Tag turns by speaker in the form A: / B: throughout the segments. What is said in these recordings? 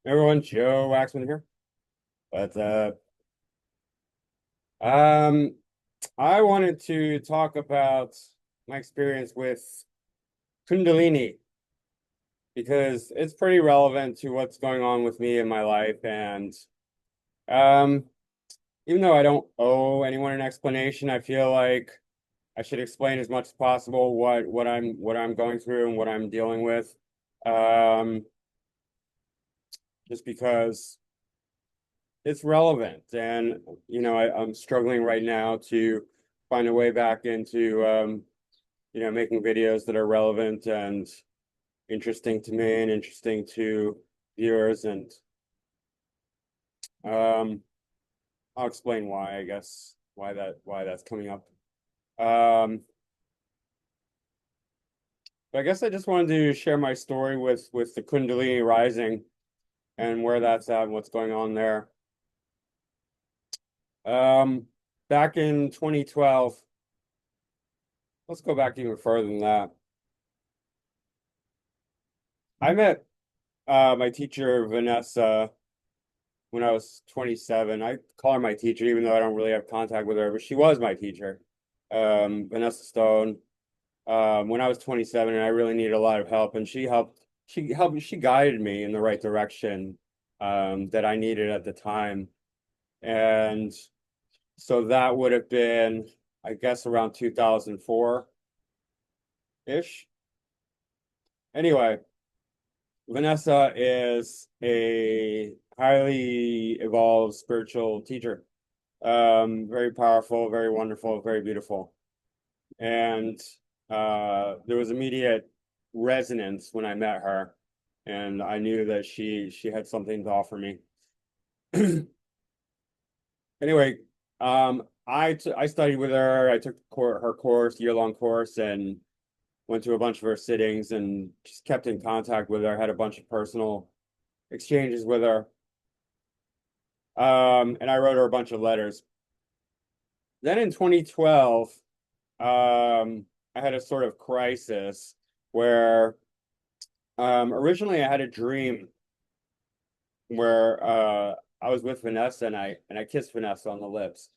A: Everyone, Joe Waxman here. But um, I wanted to talk about my experience with Kundalini because it's pretty relevant to what's going on with me in my life. And um, even though I don't owe anyone an explanation, I feel like I should explain as much as possible what I'm going through and what I'm dealing with. Um, just because it's relevant. And, I'm struggling right now to find a way back into, making videos that are relevant and interesting to me and interesting to viewers. And um, I'll explain why, I guess, why that's coming up. Um, but I guess I just wanted to share my story with the Kundalini rising and where that's at and what's going on there. Um, Back in 2012, let's go back even further than that. I met my teacher, Vanessa, when I was 27. I call her my teacher, even though I don't really have contact with her, but she was my teacher, Vanessa Stone, when I was 27 and I really needed a lot of help. And she guided me in the right direction, that I needed at the time. And so that would have been, I guess, around 2004-ish. Anyway, Vanessa is a highly evolved spiritual teacher. Very powerful, very wonderful, very beautiful. And there was immediate resonance when I met her, and I knew that she had something to offer me. Anyway, I studied with her. I took her course, year-long course, and went to a bunch of her sittings and just kept in contact with her. Had a bunch of personal exchanges with her. And I wrote her a bunch of letters. Then in 2012, I had a sort of crisis where originally I had a dream where I was with Vanessa and I kissed Vanessa on the lips.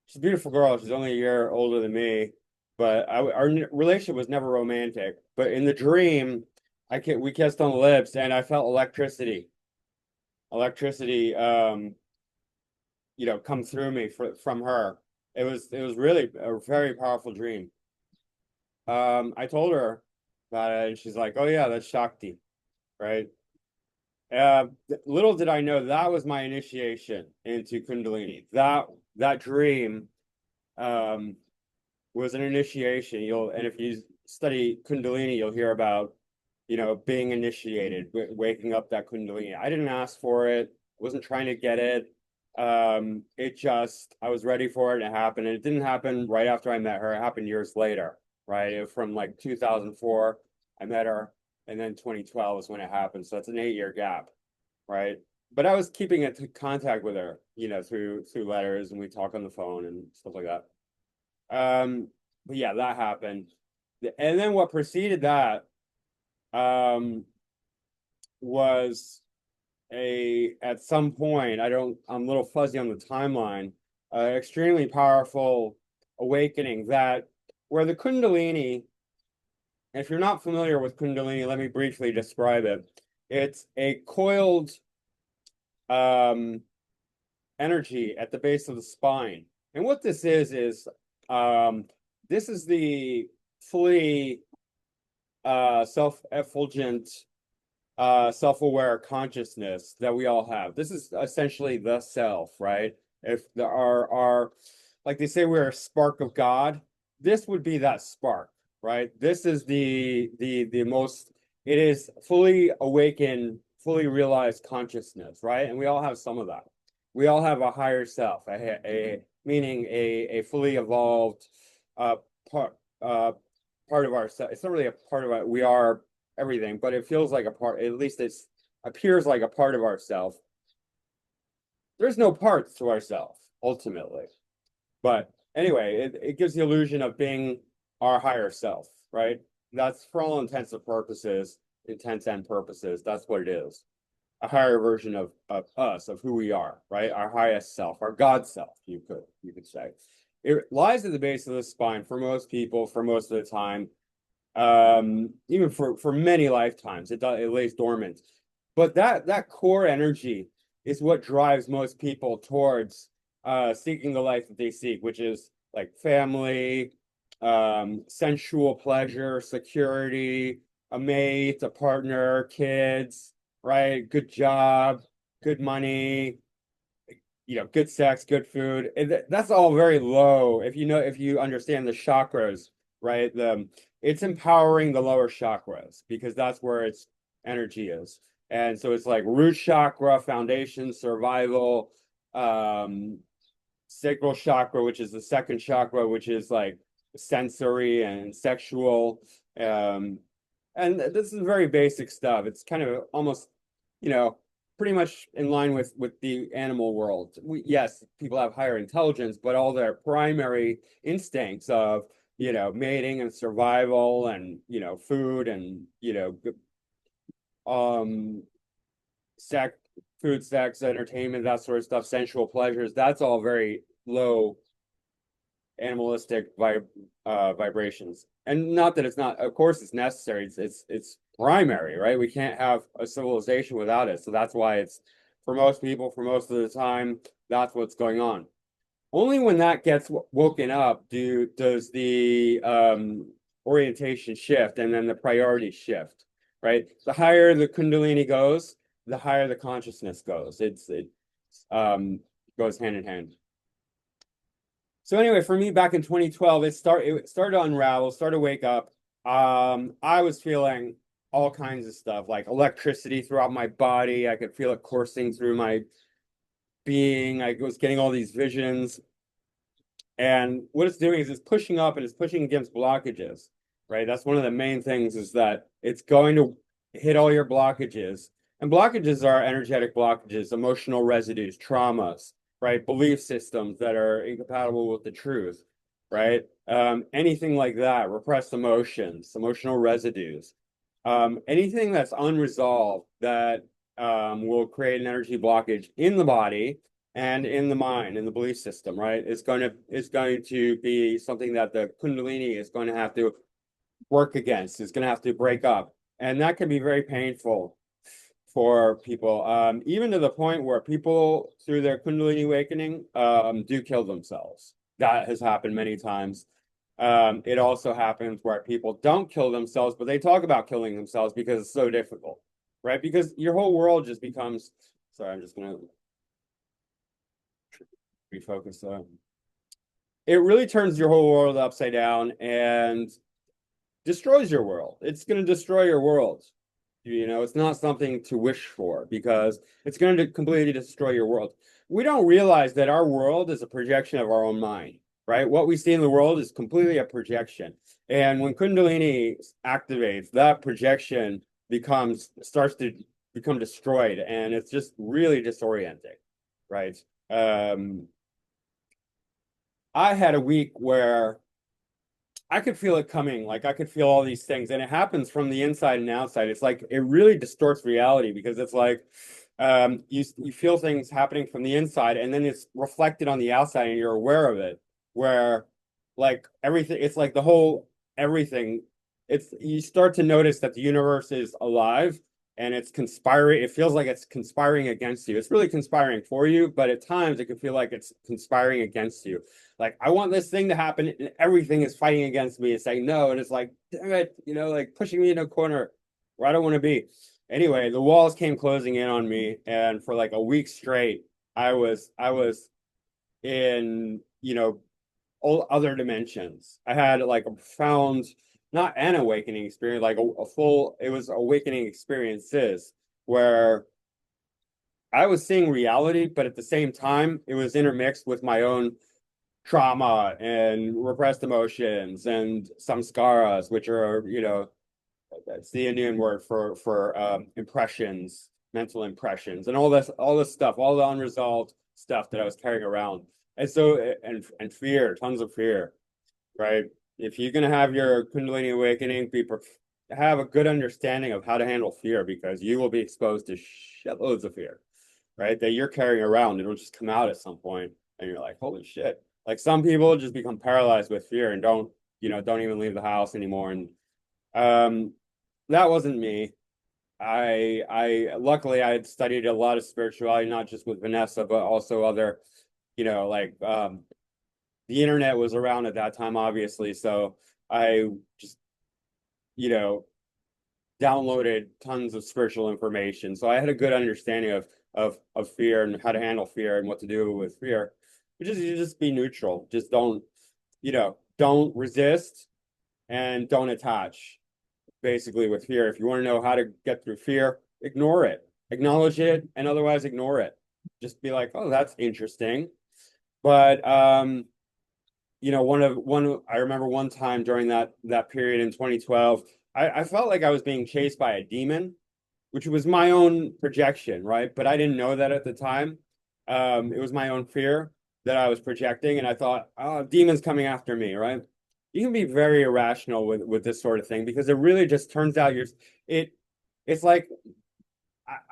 A: She's a beautiful girl. She's only a year older than me, but our relationship was never romantic. But in the dream, we kissed on the lips, and I felt electricity, come through me from her. It was really a very powerful dream. I told her about it, and she's like, "Oh yeah, that's Shakti, right?" Little did I know that was my initiation into Kundalini. That dream um, was an initiation. And if you study Kundalini, you'll hear about, being initiated, waking up that Kundalini. I didn't ask for it. Wasn't trying to get it. I was ready for it. And it happened. And it didn't happen right after I met her. It happened years later, right? From like 2004, I met her. And then 2012 is when it happened. So that's an 8-year gap, right? But I was keeping in contact with her, through letters, and we talk on the phone and stuff like that. But yeah, that happened. And then what preceded that um was at some point, I'm a little fuzzy on the timeline, extremely powerful awakening that where the Kundalini, if you're not familiar with Kundalini, let me briefly describe it. It's a coiled um energy at the base of the spine. And what this is um this is the fully self-effulgent, self-aware consciousness that we all have. This is essentially the self, right? If there are like they say we're a spark of God, this would be that spark, right? This is the most, it is fully awakened, fully realized consciousness, right? And we all have some of that. We all have a higher self, meaning a fully evolved uh part uh part of ourselves. It's not really a part of it. We are everything, but it feels like a part, at least it appears like a part of ourself. There's no parts to ourself, ultimately. But anyway, it gives the illusion of being our higher self, right? That's for all intents and purposes, that's what it is. a higher version of us, of who we are, right? Our highest self, our God self, you could say. It lies at the base of the spine for most people, for most of the time, even for many lifetimes. It lays dormant. But that core energy is what drives most people towards seeking the life that they seek, which is like family, sensual pleasure, security, a mate, a partner, kids, right? Good job, good money, good sex, good food. And that's all very low. If you understand the chakras, right? It's empowering the lower chakras because that's where its energy is. And so it's like root chakra, foundation, survival, um, sacral chakra, which is the second chakra, which is like sensory and sexual. Um, and this is very basic stuff. It's kind of almost, you know, pretty much in line with the animal world. Yes, people have higher intelligence, but all their primary instincts of, mating and survival and, food and, um, sex, food, sex, entertainment, that sort of stuff, sensual pleasures, that's all very low animalistic vibrations. And not that it's not, of course it's necessary. It's primary, right? We can't have a civilization without it. So that's why it's for most people, for most of the time, that's what's going on. Only when that gets woken up does the orientation shift and then the priority shift, right? The higher the Kundalini goes, the higher the consciousness goes. It goes hand in hand. So anyway, for me back in 2012, it started to unravel, started to wake up. I was feeling all kinds of stuff, like electricity throughout my body. I could feel it coursing through my being. I was getting all these visions. And what it's doing is it's pushing up and it's pushing against blockages, right? That's one of the main things is that it's going to hit all your blockages. And blockages are energetic blockages, emotional residues, traumas, right? Belief systems that are incompatible with the truth, right? Anything like that, repressed emotions, emotional residues, anything that's unresolved that will create an energy blockage in the body and in the mind, in the belief system, right? It's going to be something that the Kundalini is going to have to work against. It's going to have to break up, and that can be very painful for people, even to the point where people, through their Kundalini awakening, do kill themselves. That has happened many times. It also happens where people don't kill themselves, but they talk about killing themselves because it's so difficult, right? Because your whole world just becomes. Sorry, I'm just gonna refocus. It really turns your whole world upside down and destroys your world. It's going to destroy your world. It's not something to wish for because it's going to completely destroy your world. We don't realize that our world is a projection of our own mind, right? What we see in the world is completely a projection. And when Kundalini activates, that projection starts to become destroyed, and it's just really disorienting, right? I had a week where I could feel it coming. Like I could feel all these things, and it happens from the inside and outside. It's like it really distorts reality because it's like you feel things happening from the inside, and then it's reflected on the outside, and you're aware of it. Where like everything, it's like the whole everything. It's you start to notice that the universe is alive and it's conspiring. It feels like it's conspiring against you. It's really conspiring for you, but at times it can feel like it's conspiring against you. Like I want this thing to happen, and everything is fighting against me and saying no, and it's like, damn it, like pushing me in a corner where I don't want to be. Anyway, the walls came closing in on me, and for like a week straight, I was in, all other dimensions. I had like a profound, not an awakening experience, like a full, it was awakening experiences where I was seeing reality, but at the same time, it was intermixed with my own trauma and repressed emotions and samskaras, which are, that's the Indian word for impressions, mental impressions, and all this stuff, all the unresolved stuff that I was carrying around. And so and fear, tons of fear, right? If you're gonna have your Kundalini awakening, have a good understanding of how to handle fear, because you will be exposed to shitloads of fear, right? That you're carrying around. It'll just come out at some point, and you're like, holy shit. Like some people just become paralyzed with fear and don't even leave the house anymore. And um, that wasn't me. I luckily I had studied a lot of spirituality, not just with Vanessa, but also other, like the internet was around at that time, obviously. So I just, you know, downloaded tons of spiritual information. So I had a good understanding of fear and how to handle fear and what to do with fear. Which is you just be neutral. Just don't resist and don't attach, basically, with fear. If you want to know how to get through fear, ignore it. Acknowledge it and otherwise ignore it. Just be like, oh, that's interesting. But I remember one time during that period in 2012, I felt like I was being chased by a demon, which was my own projection, right? But I didn't know that at the time. It was my own fear that I was projecting, and I thought, oh, demon's coming after me, right? You can be very irrational with this sort of thing, because it really just turns out it's like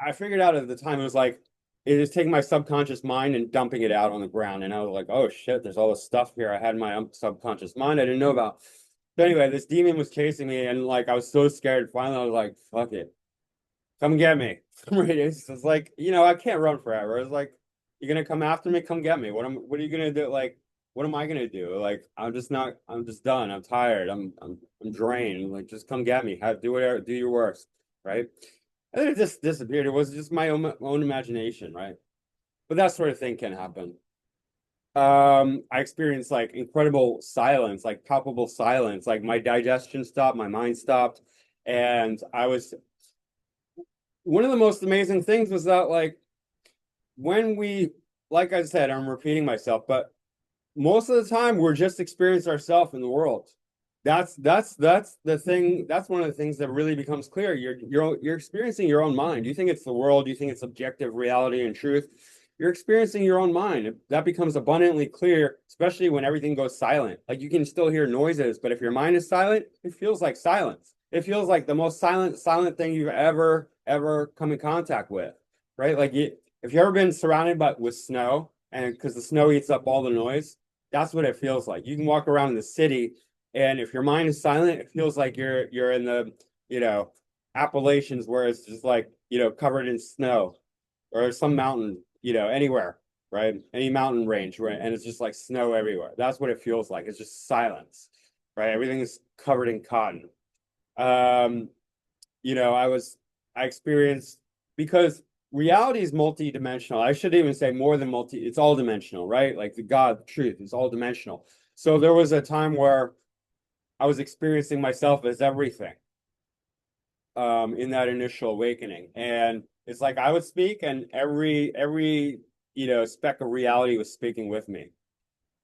A: I figured out at the time, it was like it is taking my subconscious mind and dumping it out on the ground. And I was like, oh shit, there's all this stuff here I had in my subconscious mind I didn't know about. But anyway, this demon was chasing me, and like I was so scared. Finally, I was like, fuck it. Come get me. It's like, I can't run forever. It's like, you're gonna come after me, come get me. What are you gonna do? Like, what am I gonna do? Like, I'm just done. I'm tired. I'm drained. Like, just come get me. Do your worst, right? And then it just disappeared. It was just my own imagination, right? But that sort of thing can happen. I experienced like incredible silence, like palpable silence. Like my digestion stopped, my mind stopped, and I was one of the most amazing things was that like when we, like I said, I'm repeating myself, but most of the time we're just experiencing ourselves in the world. That's the thing. That's one of the things that really becomes clear. You're experiencing your own mind. You think it's the world. You think it's objective reality and truth. You're experiencing your own mind. That becomes abundantly clear, especially when everything goes silent. Like you can still hear noises, but if your mind is silent, it feels like silence. It feels like the most silent thing you've ever come in contact with, right? Like if you've ever been surrounded with snow, and because the snow eats up all the noise, that's what it feels like. You can walk around in the city, and if your mind is silent, it feels like you're in the, Appalachians, where it's just like, covered in snow, or some mountain, anywhere, right? Any mountain range, right? And it's just like snow everywhere. That's what it feels like. It's just silence, right? Everything is covered in cotton. Um, I experienced, because reality is multi-dimensional. I should even say more than it's all dimensional, right? Like the God, the truth is all dimensional. So there was a time where I was experiencing myself as everything, in that initial awakening. And it's like I would speak, and every speck of reality was speaking with me.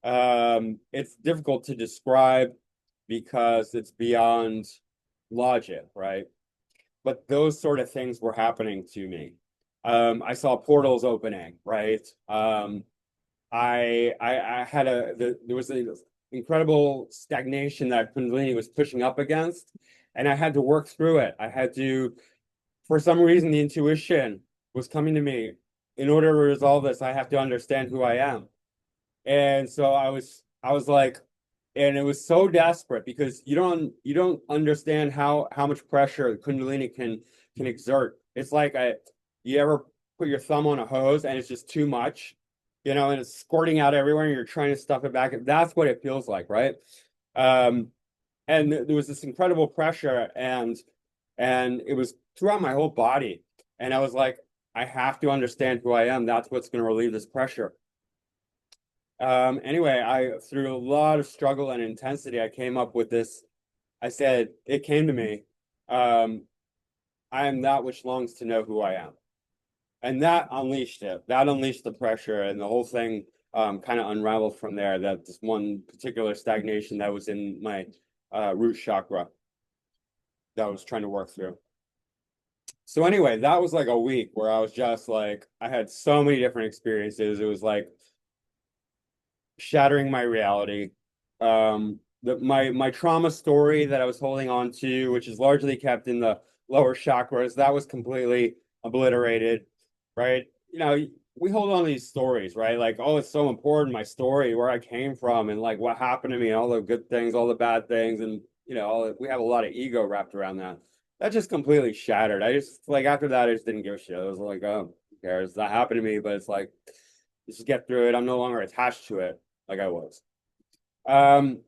A: It's difficult to describe because it's beyond logic, right? But those sort of things were happening to me. I saw portals opening, right? I had there was an incredible stagnation that Kundalini was pushing up against, and I had to work through it. For some reason, the intuition was coming to me. In order to resolve this, I have to understand who I am. And so I was like, and it was so desperate, because you don't understand how much pressure Kundalini can exert. It's like you ever put your thumb on a hose and it's just too much, and it's squirting out everywhere and you're trying to stuff it back. That's what it feels like, right? Um, and there was this incredible pressure, and it was throughout my whole body. And I was like, I have to understand who I am. That's what's going to relieve this pressure. Anyway, through a lot of struggle and intensity, I came up with this. I said, it came to me. I am that which longs to know who I am. And that unleashed it. That unleashed the pressure, and the whole thing kind of unraveled from there. That this one particular stagnation that was in my root chakra that I was trying to work through. So anyway, that was like a week where I was just like, I had so many different experiences. It was like shattering my reality. my trauma story that I was holding on to, which is largely kept in the lower chakras, that was completely obliterated, right? You know, we hold on to these stories, right? Like, oh, it's so important, my story, where I came from, and like what happened to me, and all the good things, all the bad things, and we have a lot of ego wrapped around that. That just completely shattered. I just like after that, I just didn't give a shit. I was like, oh, who cares? That happened to me, but it's like, just get through it. I'm no longer attached to it like I was. Um,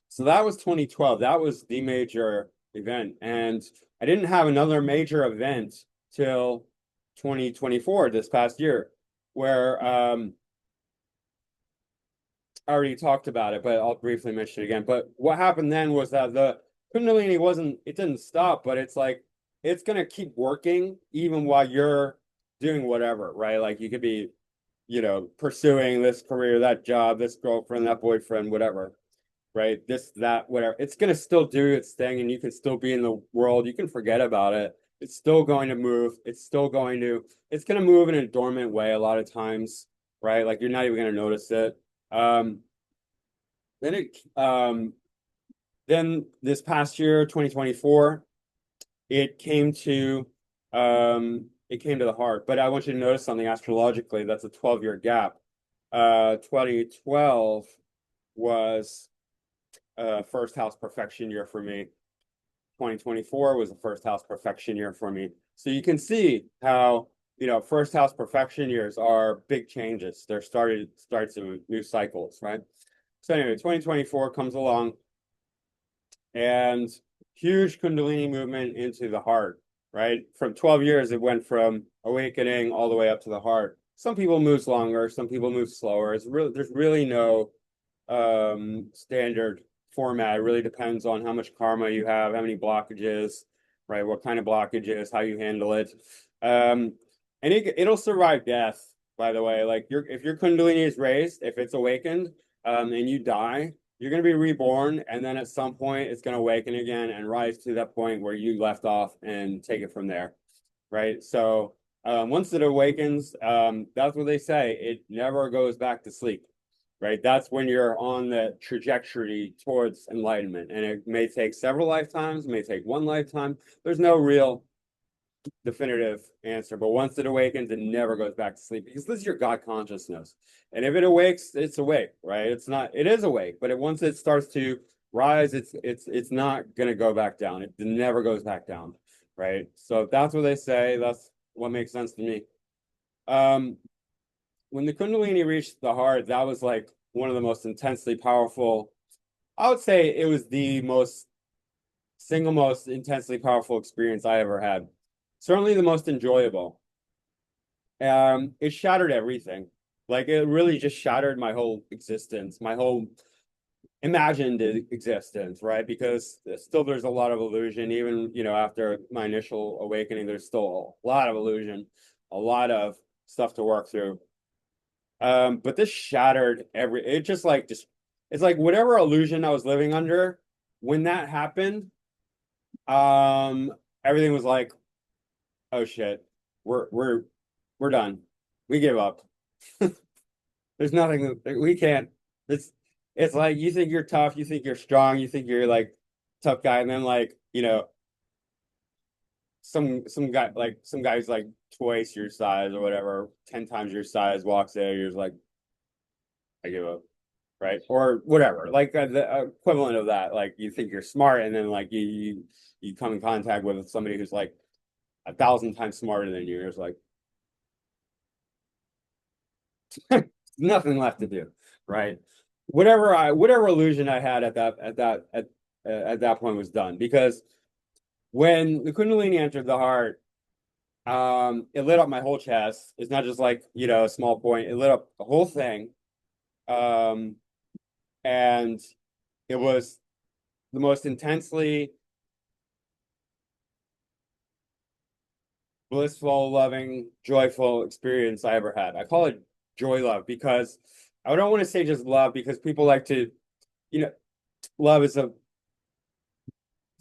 A: so that was 2012. That was the major event. And I didn't have another major event till 2024, this past year, where I already talked about it, but I'll briefly mention it again. But what happened then was that the Kundalini it didn't stop, but it's like it's gonna keep working even while you're doing whatever, right? Like you could be, pursuing this career, that job, this girlfriend, that boyfriend, whatever, right? This, that, whatever. It's gonna still do its thing, and you can still be in the world. You can forget about it. It's still going to move. It's gonna move in a dormant way a lot of times, right? Like you're not even gonna notice it. Um, then it then this past year, 2024, it came to the heart. But I want you to notice something astrologically. That's a 12-year gap. 2012 was first house perfection year for me. 2024 was the first house perfection year for me. So you can see how, first house perfection years are big changes. They're starts some new cycles, right? So anyway, 2024 comes along and huge Kundalini movement into the heart, right? From 12 years, it went from awakening all the way up to the heart. Some people move longer, some people move slower. There's really no standard format. It really depends on how much karma you have, how many blockages, right? What kind of blockages, how you handle it. And it'll survive death, by the way. Like if your Kundalini is raised, if it's awakened, and you die, you're going to be reborn, and then at some point it's going to awaken again and rise to that point where you left off and take it from there, right? So once it awakens, that's what they say. It never goes back to sleep, right? That's when you're on the trajectory towards enlightenment, and it may take several lifetimes, it may take one lifetime. There's no real definitive answer, but once it awakens, it never goes back to sleep because this is your God consciousness. And if it awakes, it's awake, right? It is awake, but once it starts to rise, it's not going to go back down. It never goes back down, right? So if that's what they say, that's what makes sense to me. When the Kundalini reached the heart, that was like one of the most intensely powerful. I would say it was the single most intensely powerful experience I ever had. Certainly the most enjoyable. It shattered everything. Like it really just shattered my whole existence, my whole imagined existence, right? Because still there's a lot of illusion. Even, after my initial awakening, there's still a lot of illusion, a lot of stuff to work through. But this shattered it's like whatever illusion I was living under, when that happened, everything was like, oh shit, we're done. We give up. There's nothing we can't. It's like you think you're tough, you think you're strong, you think you're like tough guy, and then like, some guy's like twice your size or whatever, 10 times your size walks in, you're just like, I give up, right? Or whatever, like the equivalent of that. Like you think you're smart, and then like you come in contact with somebody who's like 1,000 times smarter than you. You're just like, nothing left to do, right? Whatever illusion I had at that point was done, because when the Kundalini entered the heart, it lit up my whole chest. It's not just like, a small point. It lit up the whole thing. Um, and it was the most intensely blissful, loving, joyful experience I ever had. I call it joy love because I don't want to say just love, because people like to, love is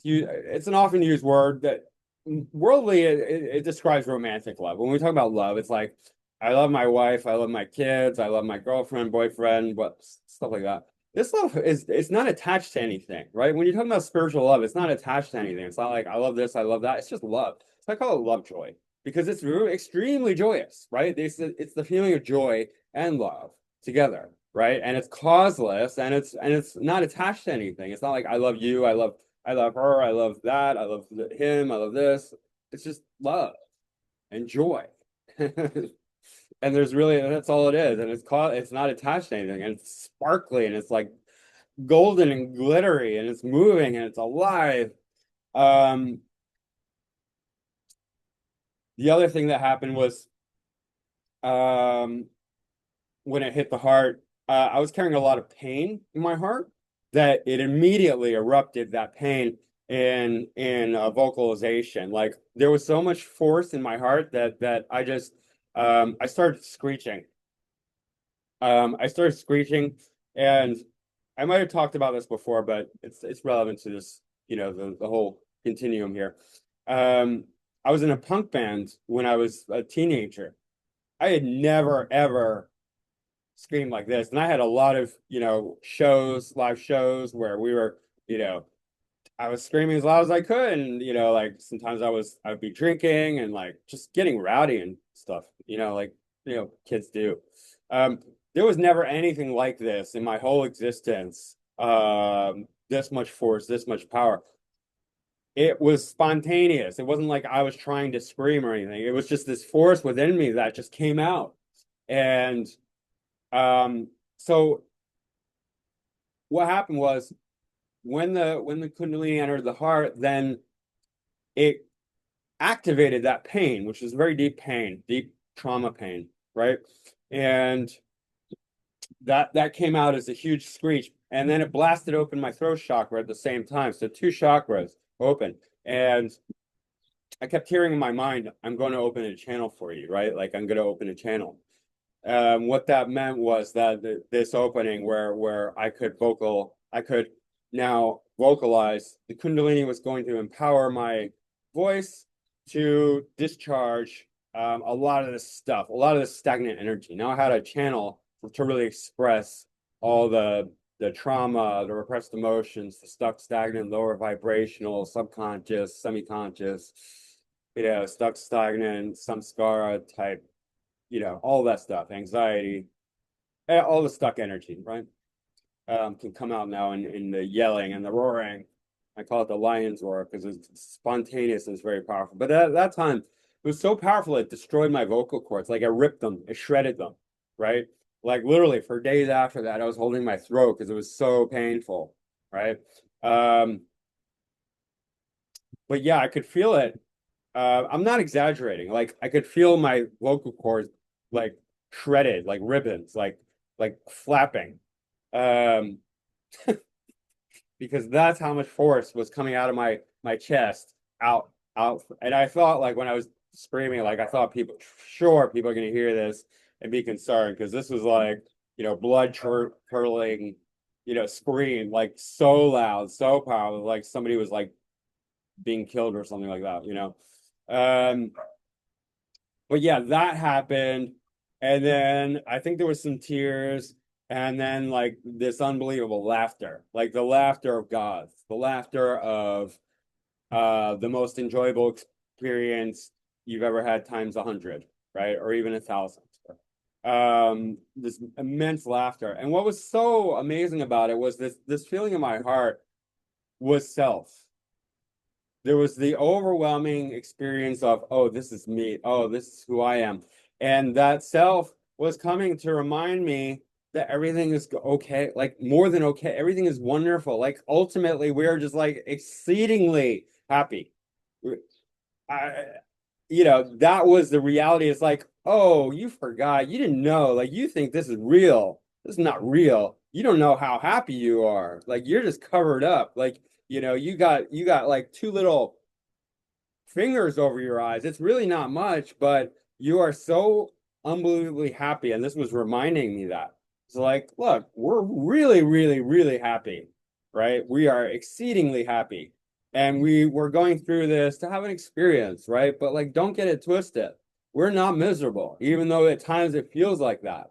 A: it's an often used word that worldly, it describes romantic love. When we talk about love, it's like, I love my wife, I love my kids, I love my girlfriend, boyfriend, stuff like that. this love is, it's not attached to anything, right? When you're talking about spiritual love, it's not attached to anything. It's not like I love this, I love that. It's just love. So I call it love joy because it's really extremely joyous, right? It's the feeling of joy and love together, right? And it's causeless and it's not attached to anything. It's not like I love you, I love her, I love that, I love him, I love this. It's just love and joy. And there's really, that's all it is. And it's not attached to anything. And it's sparkly and it's like golden and glittery and it's moving and it's alive. Um, the other thing that happened was um when it hit the heart, I was carrying a lot of pain in my heart that it immediately erupted that pain in vocalization. Like there was so much force in my heart that I just I started screeching. I started screeching, and I might have talked about this before, but it's relevant to this, the whole continuum here. Um, I was in a punk band when I was a teenager. I had never ever screamed like this, and I had a lot of shows, live shows where we were, you know, I was screaming as loud as I could, and like sometimes I would be drinking and like just getting rowdy and stuff, like kids do. There was never anything like this in my whole existence. This much force, this much power. It was spontaneous. It wasn't like I was trying to scream or anything. It was just this force within me that just came out. And so what happened was when the Kundalini entered the heart, then it activated that pain, which is very deep pain, deep trauma pain, right? And that came out as a huge screech, and then it blasted open my throat chakra at the same time. So two chakras open, and I kept hearing in my mind, "I'm going to open a channel for you," right? Like I'm going to open a channel. What that meant was that this opening where I could now vocalize. The Kundalini was going to empower my voice to discharge a lot of this stuff, a lot of this stagnant energy. Now I had a channel to really express all the trauma, the repressed emotions, the stuck, stagnant, lower vibrational, subconscious, semi-conscious, stuck, stagnant, samskara type, all that stuff, anxiety, all the stuck energy, right? Can come out now in the yelling and the roaring. I call it the lion's roar because it's spontaneous and it's very powerful. But at that time, it was so powerful it destroyed my vocal cords. Like it ripped them, it shredded them, right? Like literally for days after that, I was holding my throat because it was so painful, right? But yeah, I could feel it. I'm not exaggerating. Like I could feel my vocal cords like shredded, like ribbons, like flapping. Um, because that's how much force was coming out of my chest out. And I thought like when I was screaming, like I thought people are gonna hear this and be concerned because this was like, blood curdling, scream, like so loud, so powerful, like somebody was like being killed or something like that. But yeah, that happened. And then I think there was some tears and then like this unbelievable laughter, like the laughter of gods, the laughter of the most enjoyable experience you've ever had times 100, right? Or even 1,000. This immense laughter. And what was so amazing about it was this feeling in my heart was self. There was the overwhelming experience of, oh, this is me. Oh, this is who I am. And that self was coming to remind me that everything is okay, like more than okay. Everything is wonderful. Like ultimately, we are just like exceedingly happy. I, that was the reality. It's like, oh, you forgot. You didn't know. Like you think this is real. This is not real. You don't know how happy you are. Like you're just covered up. Like, you got like two little fingers over your eyes. It's really not much, but you are so unbelievably happy. And this was reminding me that. It's like, look, we're really, really, really happy, right? We are exceedingly happy. And we're going through this to have an experience, right? But like, don't get it twisted. We're not miserable, even though at times it feels like that.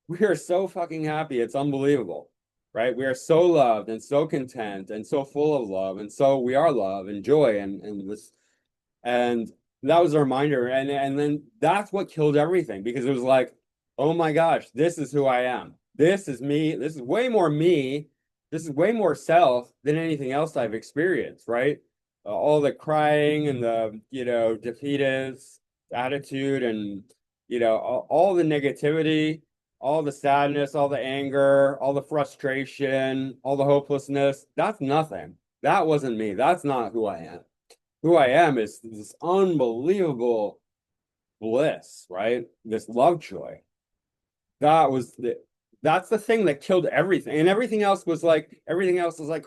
A: We are so fucking happy. It's unbelievable. right? We are so loved and so content and so full of love, and so we are love and joy and this, and that was a reminder. And then that's what killed everything, because it was like, oh my gosh, this is who I am. This is me. This is way more me. This is way more self than anything else I've experienced, right? All the crying and the, defeatist attitude, and, all the negativity, all the sadness, all the anger, all the frustration, all the hopelessness. That's nothing. That wasn't me. That's not who I am. Who I am is this unbelievable bliss, right? This love joy. That was the that's the thing that killed everything. And everything else was like,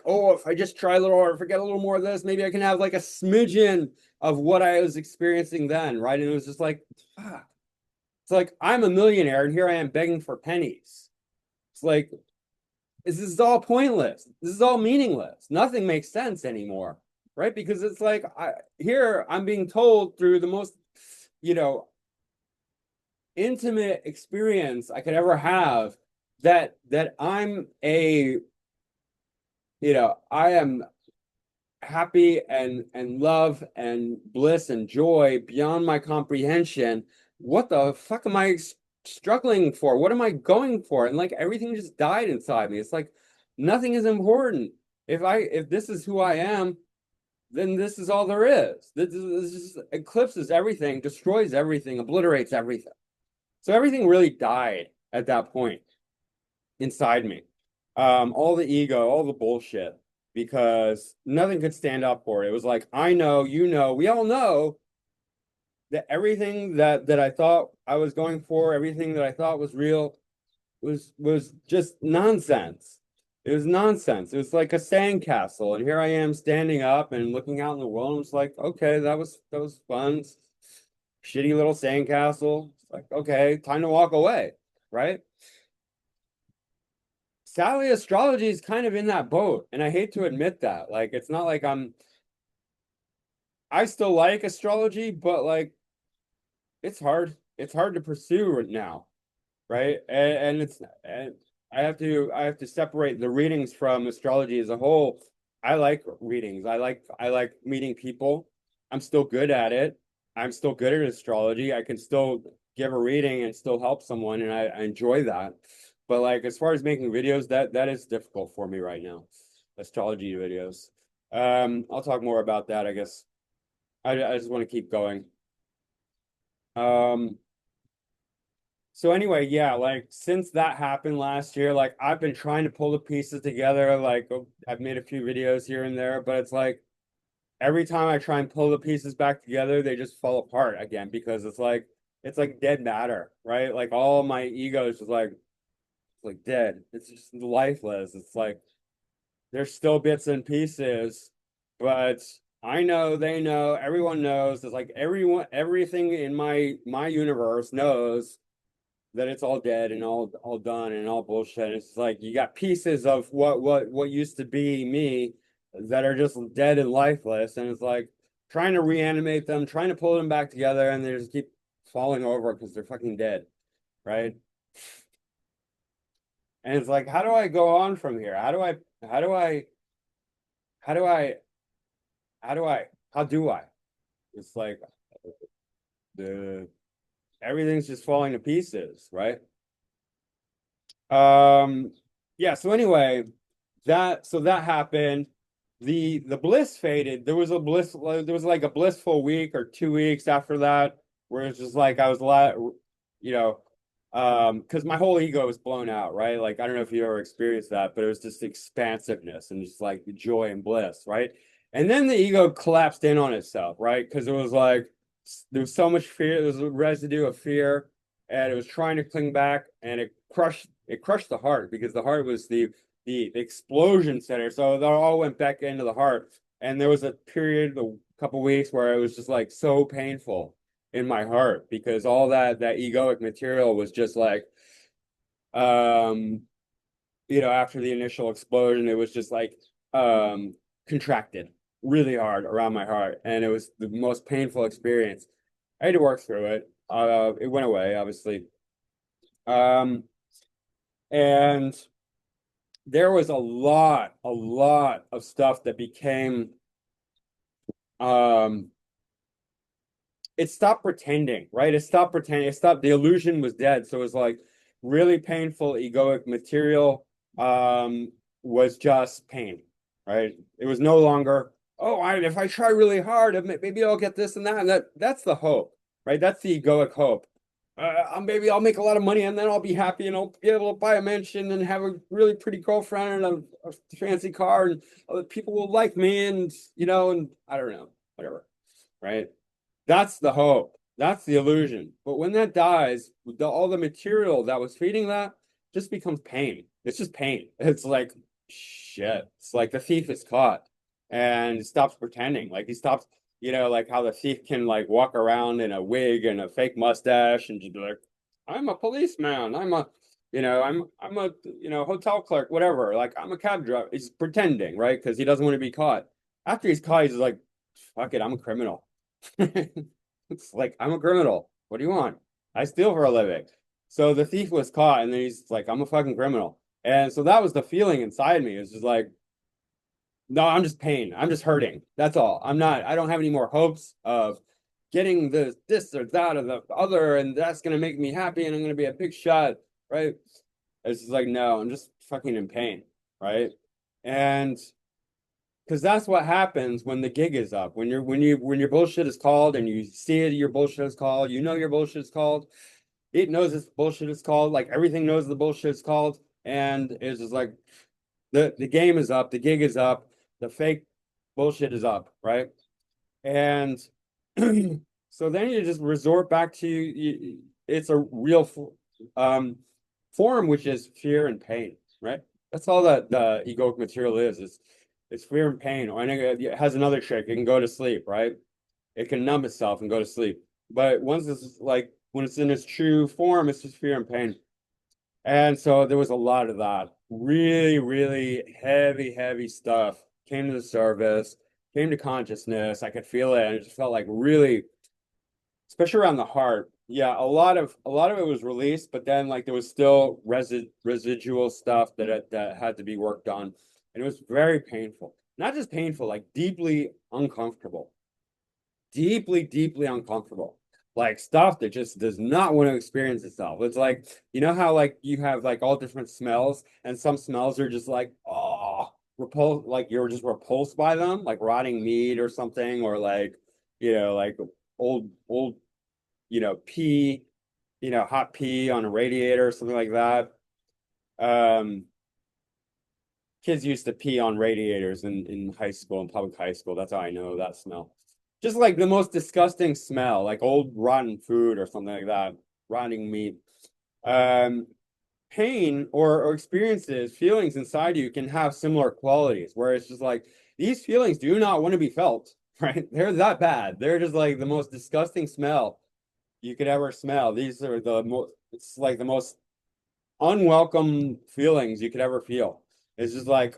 A: oh, if I just try a little or forget a little more of this, maybe I can have like a smidgen of what I was experiencing then, right? And it was just like, ah. It's like I'm a millionaire and here I am begging for pennies. It's like this is all pointless. This is all meaningless. Nothing makes sense anymore, right? Because it's like here I'm being told through the most, you know, intimate experience I could ever have that I am happy and love and bliss and joy beyond my comprehension. What the fuck am I struggling for? What am I going for? And like everything just died inside me. It's like nothing is important. If this is who I am, then this is all there is. This just eclipses everything, destroys everything, obliterates everything. So everything really died at that point inside me. All the ego, all the bullshit, because nothing could stand up for it. It was like, I know, we all know that everything that I thought I was going for, everything that I thought was real, was just nonsense. It was nonsense. It was like a sandcastle, and here I am standing up and looking out in the world. And it's like, okay, that was fun. Shitty little sandcastle. It's like, okay, time to walk away, right? Sadly, astrology is kind of in that boat, and I hate to admit that. Like, it's not like I still like astrology, but like, it's hard. It's hard to pursue right now, right? And I have to separate the readings from astrology as a whole. I like readings. I like meeting people. I'm still good at it. I'm still good at astrology. I can still give a reading and still help someone, and I enjoy that. But like as far as making videos, that is difficult for me right now. Astrology videos. I'll talk more about that, I guess. I just want to keep going. Um, So anyway, yeah, like since that happened last year, like I've been trying to pull the pieces together. Like I've made a few videos here and there, but it's like every time I try and pull the pieces back together, they just fall apart again, because it's like dead matter, right? Like all my ego is just like dead. It's just lifeless. It's like there's still bits and pieces, but I know, they know, everyone knows. It's like everything in my universe knows that it's all dead and all done and all bullshit. It's like you got pieces of what used to be me that are just dead and lifeless, and it's like trying to reanimate them, trying to pull them back together, and they just keep falling over because they're fucking dead, right? And it's like, how do I go on from here? How do I, how do I, how do I, how do I? It's like the everything's just falling to pieces, right? Um, yeah, so anyway, that happened. The bliss faded. There was like a blissful week or 2 weeks after that where it's just like I was a lot, you know, because my whole ego was blown out, right? Like I don't know if you ever experienced that, but it was just expansiveness and just like joy and bliss, right? And then the ego collapsed in on itself, right? Because it was like there was so much fear, there was a residue of fear, and it was trying to cling back, and it crushed the heart, because the heart was the explosion center. So they all went back into the heart. And there was a period, a couple weeks, where it was just like so painful in my heart, because all that egoic material was just like um after the initial explosion, it was just like contracted really hard around my heart, and it was the most painful experience. I had to work through it. It went away, obviously. Um and there was a lot of stuff that became um it stopped pretending, right? It stopped pretending. It stopped. The illusion was dead. So it was like really painful egoic material was just pain, right? It was no longer, oh, if I try really hard, maybe I'll get this and that. And that's the hope, right? That's the egoic hope. Maybe I'll make a lot of money and then I'll be happy and I'll be able to buy a mansion and have a really pretty girlfriend and a fancy car and other people will like me and and I don't know, whatever, right? That's the hope. That's the illusion. But when that dies, all the material that was feeding that just becomes pain. It's just pain. It's like shit. It's like the thief is caught and stops pretending. Like he stops, like how the thief can like walk around in a wig and a fake mustache and just be like, I'm a policeman. I'm a hotel clerk, whatever. Like I'm a cab driver. He's pretending, right? Because he doesn't want to be caught. After he's caught, he's like, fuck it, I'm a criminal. It's like, I'm a criminal. What do you want? I steal for a living. So the thief was caught, and then he's like, I'm a fucking criminal. And so that was the feeling inside me. It's just like, no, I'm just pain. I'm just hurting. That's all. I don't have any more hopes of getting this or that or the other, and that's gonna make me happy, and I'm gonna be a big shot, right? It's just like, no, I'm just fucking in pain, right? And because that's what happens when the gig is up. When your bullshit is called and you see it, your bullshit is called, your bullshit is called. It knows this bullshit is called, like everything knows the bullshit is called, and it's just like the game is up, the gig is up, the fake bullshit is up, right? And so then you just resort back to it's a real form, which is fear and pain, right? That's all that the egoic material is. It's fear and pain. Or it has another trick. It can go to sleep, right? It can numb itself and go to sleep. But once it's like when it's in its true form, it's just fear and pain. And so there was a lot of that. Really, really heavy stuff came to the surface, came to consciousness. I could feel it. And it just felt like really, especially around the heart. Yeah, a lot of it was released, but then like there was still residual stuff that had to be worked on. And it was very painful. Not just painful, like deeply uncomfortable. Deeply uncomfortable. Like stuff that just does not want to experience itself. It's like, how like you have like all different smells, and some smells are just like, oh, repulsed, like you're just repulsed by them, like rotting meat or something, or like old, pee, hot pee on a radiator or something like that. Um, Kids used to pee on radiators in high school, in public high school. That's how I know that smell. Just like the most disgusting smell, like old rotten food or something like that, rotting meat. Um, Pain or experiences, feelings inside you can have similar qualities, where it's just like these feelings do not want to be felt, right? They're that bad. They're just like the most disgusting smell you could ever smell. These are it's like the most unwelcome feelings you could ever feel. It's just like,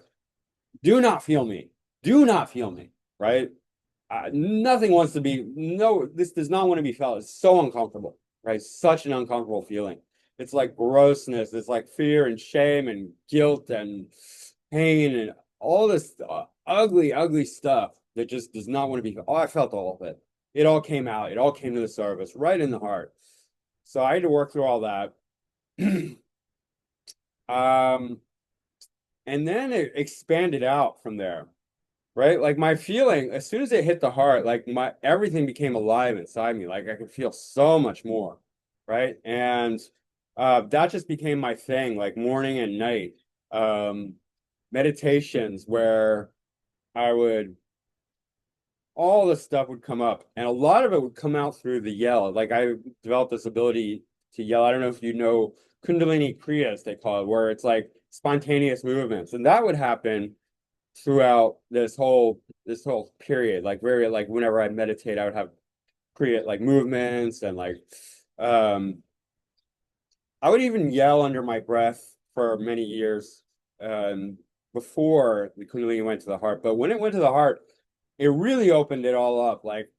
A: do not feel me. Do not feel me, right? Nothing wants to be, no, this does not want to be felt. It's so uncomfortable, right? Such an uncomfortable feeling. It's like grossness. It's like fear and shame and guilt and pain and all this ugly stuff that just does not want to be felt. Oh, I felt all of it. It all came out. It all came to the surface, right in the heart. So I had to work through all that. Um, and then it expanded out from there, right? Like my feeling, as soon as it hit the heart, like my everything became alive inside me. Like I could feel so much more, right? And that just became my thing, like morning and night. Meditations where I would all this stuff would come up, and a lot of it would come out through the yell. Like I developed this ability to yell. I don't know if you know Kundalini Kriya, as they call it, where it's like spontaneous movements, and that would happen throughout this whole period. Like very like whenever I meditate, I would have create like movements and like um I would even yell under my breath for many years before the Kundalini went to the heart. But when it went to the heart, it really opened it all up. Like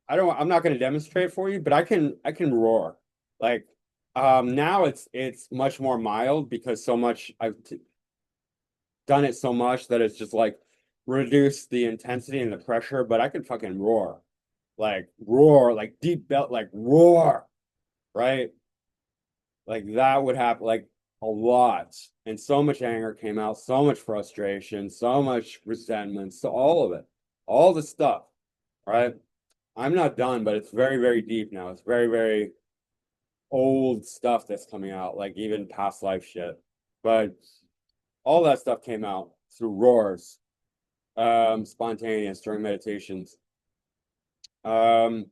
A: I'm not going to demonstrate for you, but I can roar. Like now it's much more mild because so much I've done it so much that it's just like reduced the intensity and the pressure, but I could fucking roar, like deep belt, like roar, right? Like that would happen like a lot. And so much anger came out, so much frustration, so much resentment, so all of it, all the stuff, right? I'm not done, but it's very, very deep now. It's very, very old stuff that's coming out, like even past life shit. But all that stuff came out through roars, spontaneous during meditations. Um,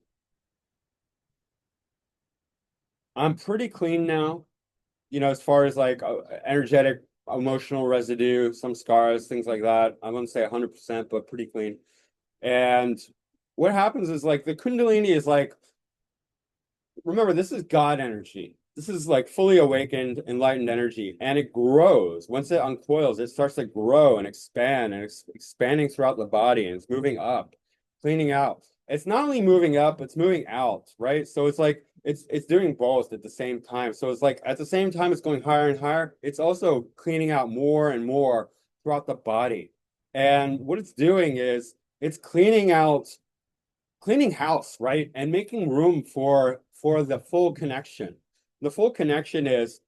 A: I'm pretty clean now, as far as like energetic, emotional residue, some scars, things like that. I wouldn't say 100%, but pretty clean. And what happens is like the Kundalini is like, remember, this is God energy. This is like fully awakened, enlightened energy, and it grows. Once it uncoils, it starts to grow and expand, and it's expanding throughout the body, and it's moving up, cleaning out. It's not only moving up, it's moving out, right? So it's like it's doing both at the same time. So it's like at the same time it's going higher and higher, it's also cleaning out more and more throughout the body. And what it's doing is it's cleaning house, right? And making room for the full connection. The full connection is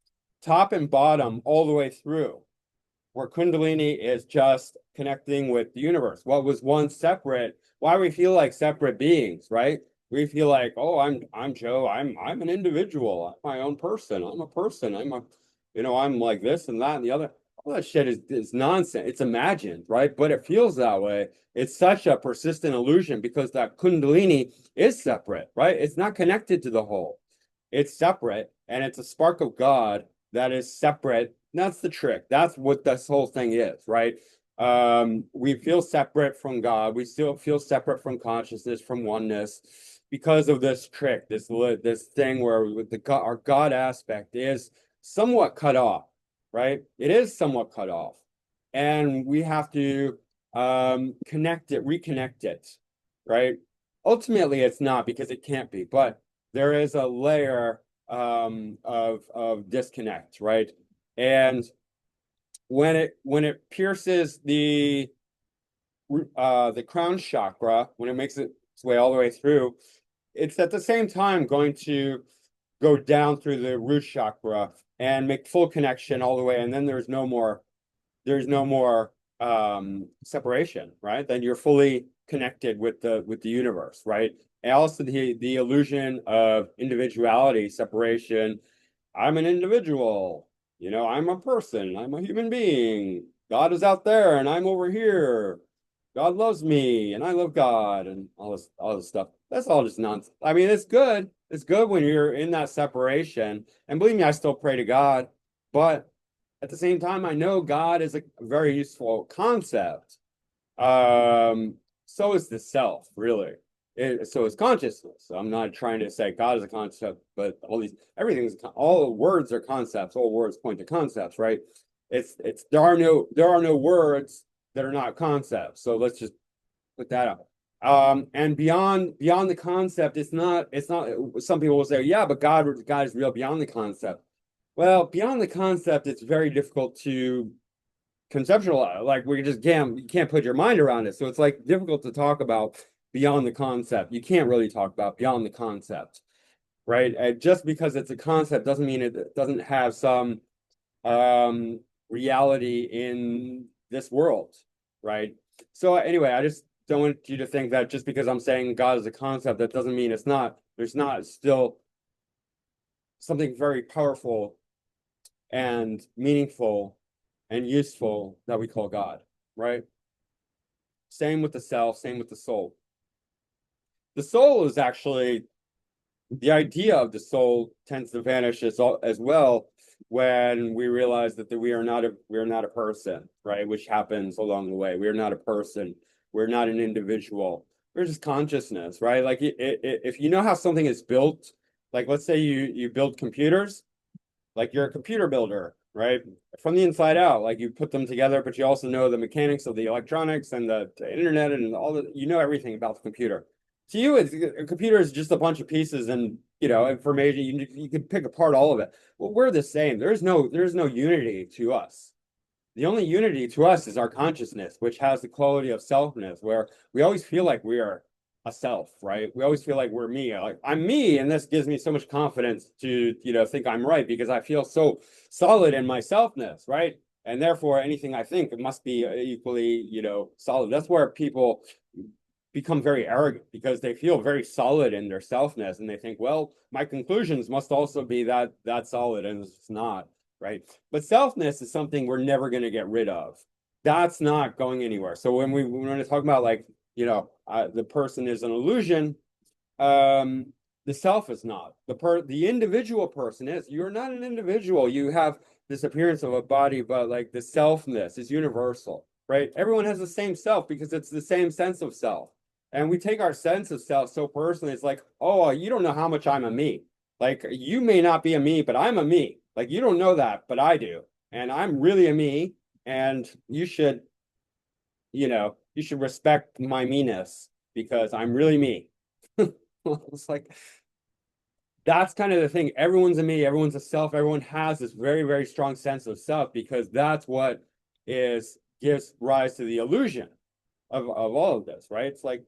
A: top and bottom all the way through, where Kundalini is just connecting with the universe. What was once separate, why we feel like separate beings, right? We feel like, oh, I'm Joe, I'm an individual, I'm my own person, I'm a person, I'm like this and that and the other. All that shit is nonsense. It's imagined, right? But it feels that way. It's such a persistent illusion because that Kundalini is separate, right? It's not connected to the whole. It's separate, and it's a spark of God that is separate. That's the trick. That's what this whole thing is, right? We feel separate from God. We still feel separate from consciousness, from oneness, because of this trick, this thing where with our God aspect is somewhat cut off, right? It is somewhat cut off, and we have to reconnect it, right? Ultimately, it's not because it can't be, but there is a layer of disconnect, right? And when it pierces the crown chakra, when it makes its way all the way through, it's at the same time going to go down through the root chakra and make full connection all the way, and then there's no more separation, right? Then you're fully connected with the universe, right? And also the illusion of individuality, separation. I'm an individual, I'm a person, I'm a human being. God is out there and I'm over here. God loves me and I love God and all this stuff. That's all just nonsense. I mean, it's good. It's good when you're in that separation. And believe me, I still pray to God, but at the same time, I know God is a very useful concept. So is the self, really. So is consciousness. I'm not trying to say God is a concept, but all words are concepts. All words point to concepts, right? There are no words that are not concepts. So let's just put that up. And beyond the concept, it's not. Some people will say, yeah, but God is real beyond the concept. Well, beyond the concept, it's very difficult to conceptualize. Like you can't put your mind around it. So it's like difficult to talk about beyond the concept. You can't really talk about beyond the concept, right? And just because it's a concept doesn't mean it doesn't have some reality in this world, right? So anyway, I just don't want you to think that just because I'm saying God is a concept, that doesn't mean it's not. There's not still something very powerful and meaningful and useful that we call God, right? Same with the self, same with the soul. The soul is actually the idea of the soul tends to vanish as well when we realize that we are not a person, right? Which happens along the way. We are not a person. We're not an individual. We're just consciousness, right? Like if you know how something is built, like let's say you build computers, like you're a computer builder, right? From the inside out, like you put them together, but you also know the mechanics of the electronics and the internet and everything about the computer. To you, a computer is just a bunch of pieces and information. You can pick apart all of it. Well, we're the same. There's no unity to us. the only unity to us is our consciousness, which has the quality of selfness, where we always feel like we are a self, right? We always feel like we're me. Like I'm me, and this gives me so much confidence to, think I'm right because I feel so solid in my selfness, right? And therefore, anything I think must be equally, solid. That's where people become very arrogant because they feel very solid in their selfness, and they think, well, my conclusions must also be that solid, and it's not, right? But selfness is something we're never going to get rid of. That's not going anywhere. So when we talk about like, the person is an illusion, um, the self is not. The individual person is. You're not an individual. You have this appearance of a body, but like the selfness is universal, right? Everyone has the same self because it's the same sense of self. And we take our sense of self so personally. It's like, oh, you don't know how much I'm a me. Like you may not be a me, but I'm a me. Like you don't know that, but I do. And I'm really a me. And you should respect my meanness because I'm really me. It's like that's kind of the thing. Everyone's a me, everyone's a self, everyone has this very, very strong sense of self because that's what gives rise to the illusion of all of this, right? It's like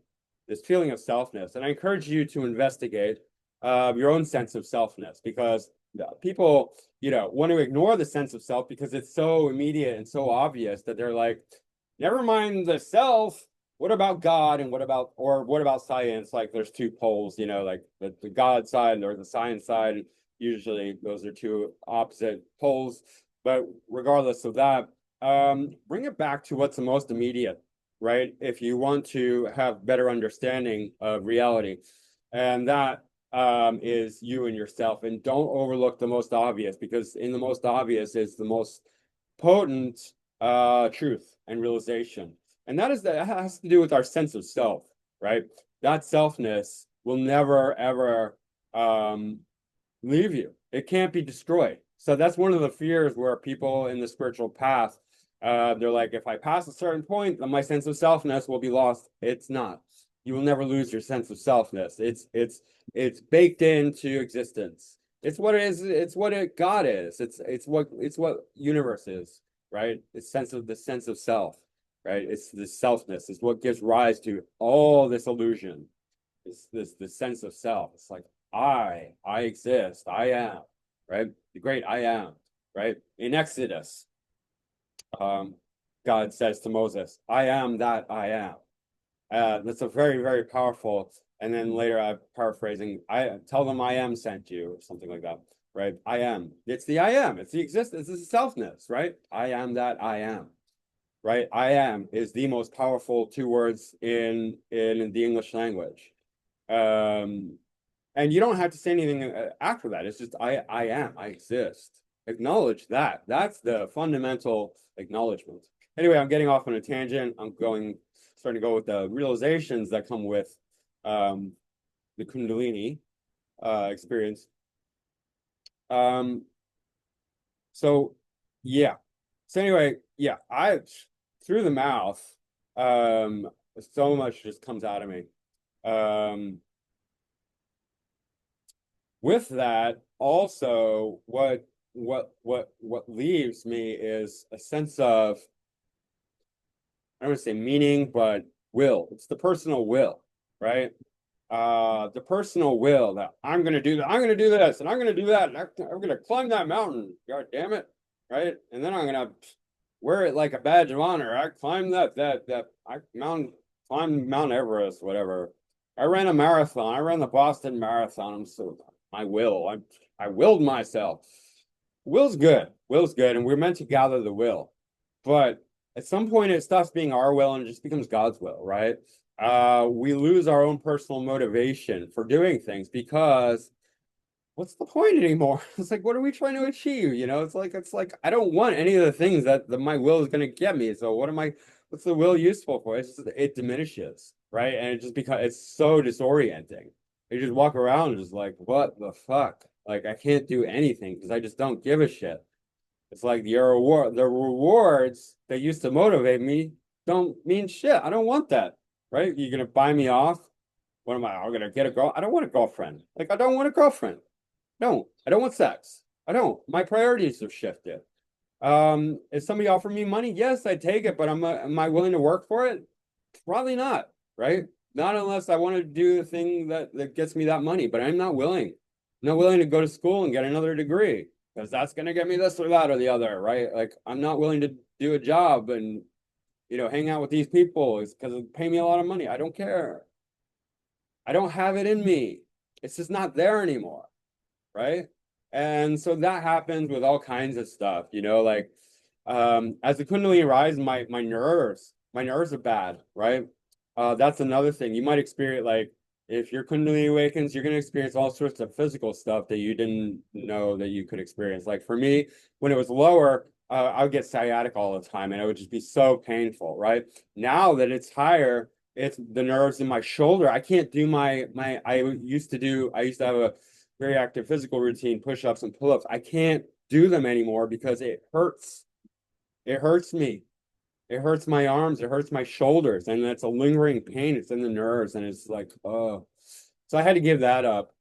A: this feeling of selfness. And I encourage you to investigate your own sense of selfness because people, want to ignore the sense of self because it's so immediate and so obvious that they're like, never mind the self. What about God and what about science? Like there's two poles, like the God side or the science side. Usually those are two opposite poles. But regardless of that, bring it back to what's the most immediate, right? If you want to have better understanding of reality. And that is you and yourself. And don't overlook the most obvious because in the most obvious is the most potent truth and realization. And that has to do with our sense of self, right? That selfness will never, ever leave you. It can't be destroyed. So that's one of the fears where people in the spiritual path, they're like, if I pass a certain point, then my sense of selfness will be lost. It's not. You will never lose your sense of selfness. It's baked into existence. It's what it is. It's what God is. It's what universe is, right? It's the sense of self, right? It's the selfness. It's what gives rise to all this illusion. It's the sense of self. It's like I exist. I am, right? The great I am, right? In Exodus, God says to Moses, I am that I am. That's a very, very powerful. And then later I'm paraphrasing, I tell them I am sent you, or something like that, right? I am. It's the I am. It's the existence. It's the selfness, right? I am that I am, right? I am is the most powerful two words in the English language. And you don't have to say anything after that. It's just I am. I exist. Acknowledge that. That's the fundamental acknowledgement. Anyway, I'm getting off on a tangent. Starting to go with the realizations that come with the Kundalini experience. So yeah. So anyway, yeah, I through the mouth, so much just comes out of me. With that, also what leaves me is a sense of, I don't want to say meaning, but will. It's the personal will, right? The personal will that I'm going to do that. I'm going to do this and I'm going to do that. And I'm going to climb that mountain. God damn it. Right. And then I'm going to wear it like a badge of honor. I climbed climbed Mount Everest, whatever. I ran a marathon. I ran the Boston Marathon. I willed myself. Will's good. Will's good. And we're meant to gather the will. But at some point it stops being our will and it just becomes God's will, right? We lose our own personal motivation for doing things because what's the point anymore? It's like, what are we trying to achieve? It's like I don't want any of the things that my will is going to get me. So what's the will useful for? It diminishes, right? And it just becomes, it's so disorienting. You just walk around just like, what the fuck? Like I can't do anything because I just don't give a shit. It's like the rewards that used to motivate me don't mean shit. I don't want that, right? You're gonna buy me off. What am I? I'm gonna get a girl. I don't want a girlfriend. Like I don't want a girlfriend. No, I don't want sex. I don't. My priorities have shifted. If somebody offered me money, yes, I'd take it, but am I willing to work for it? Probably not, right? Not unless I want to do the thing that gets me that money, but I'm not willing. I'm not willing to go to school and get another degree because that's going to get me this or that or the other, right? Like I'm not willing to do a job and hang out with these people is because it pay me a lot of money. I don't care. I don't have it in me. It's just not there anymore, right? And so that happens with all kinds of stuff, like as the Kundalini rises, my nerves are bad, right? That's another thing. You might experience like if your Kundalini awakens, you're gonna experience all sorts of physical stuff that you didn't know that you could experience. Like for me, when it was lower, I would get sciatic all the time and it would just be so painful, right? Now that it's higher, it's the nerves in my shoulder. I can't do I used to have a very active physical routine, push-ups and pull-ups. I can't do them anymore because it hurts. It hurts me. It hurts my arms. It hurts my shoulders. And that's a lingering pain. It's in the nerves. And it's like, oh. So I had to give that up.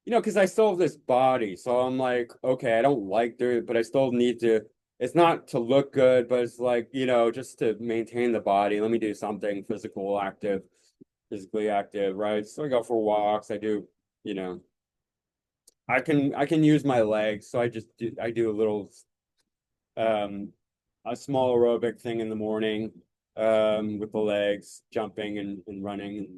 A: Because I still have this body. So I'm like, okay, I don't like doing it, but I still need to. It's not to look good, but it's like, just to maintain the body. Let me do something physically active, right? So I go for walks. You know, I can use my legs, so I do um a small aerobic thing in the morning with the legs, jumping and running and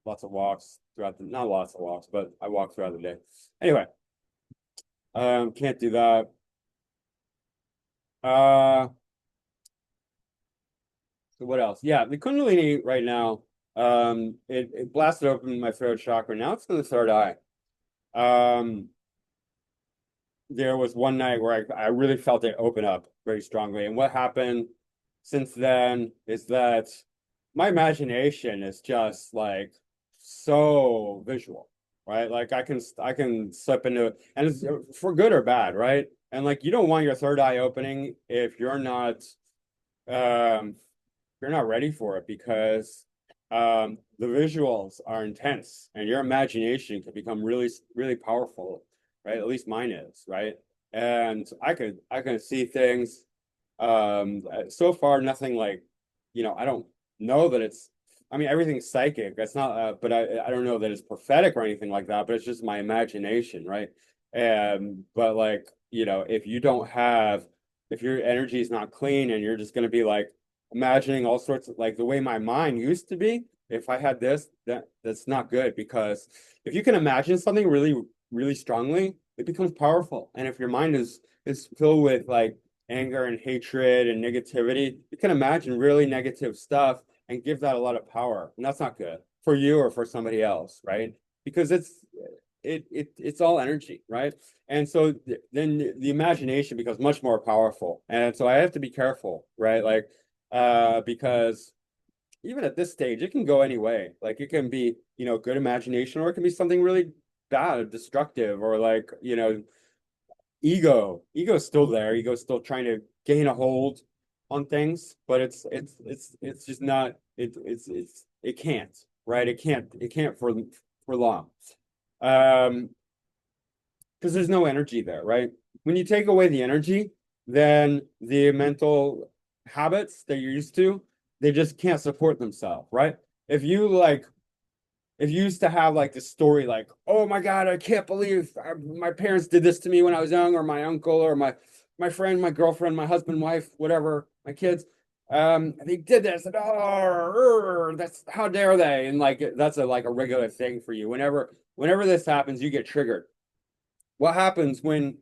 A: lots of walks throughout the not lots of walks, but I walk throughout the day. Anyway, can't do that. Uh so what else? Yeah, the Kundalini right now, it blasted open my throat chakra. Now it's in the third eye. Um there was one night where I really felt it open up very strongly. And what happened since then is that my imagination is just like so visual, right? Like I can slip into it, and it's for good or bad, right? And like you don't want your third eye opening if um you're not ready for it because the visuals are intense and your imagination can become really, really powerful, right? At least mine is, right? And I can see things. So far, nothing like, I don't know that I mean, everything's psychic. That's not, but I don't know that it's prophetic or anything like that, but it's just my imagination, right? But like, if your energy is not clean and you're just going to be like, imagining all sorts of like the way my mind used to be. If I had this, that's not good because if you can imagine something really, really strongly, it becomes powerful. And if your mind is filled with like anger and hatred and negativity, you can imagine really negative stuff and give that a lot of power. And that's not good for you or for somebody else, right? Because it's all energy, right? And so then the imagination becomes much more powerful. And so I have to be careful, right? Like because even at this stage, it can go any way. Like it can be, good imagination, or it can be something really bad, destructive, or like, ego. Ego's still there. Ego's still trying to gain a hold on things, but it's just not it can't, right? It can't for long. Um, because there's no energy there, right? When you take away the energy, then the mental habits that you're used to, they just can't support themselves, right? If you like, if you used to have like this story, like, oh my God, I can't believe my parents did this to me when I was young, or my uncle, or my friend, my girlfriend, my husband, wife, whatever, my kids, they did this, and oh, that's how dare they, and like that's a regular thing for you. Whenever this happens, you get triggered. What happens when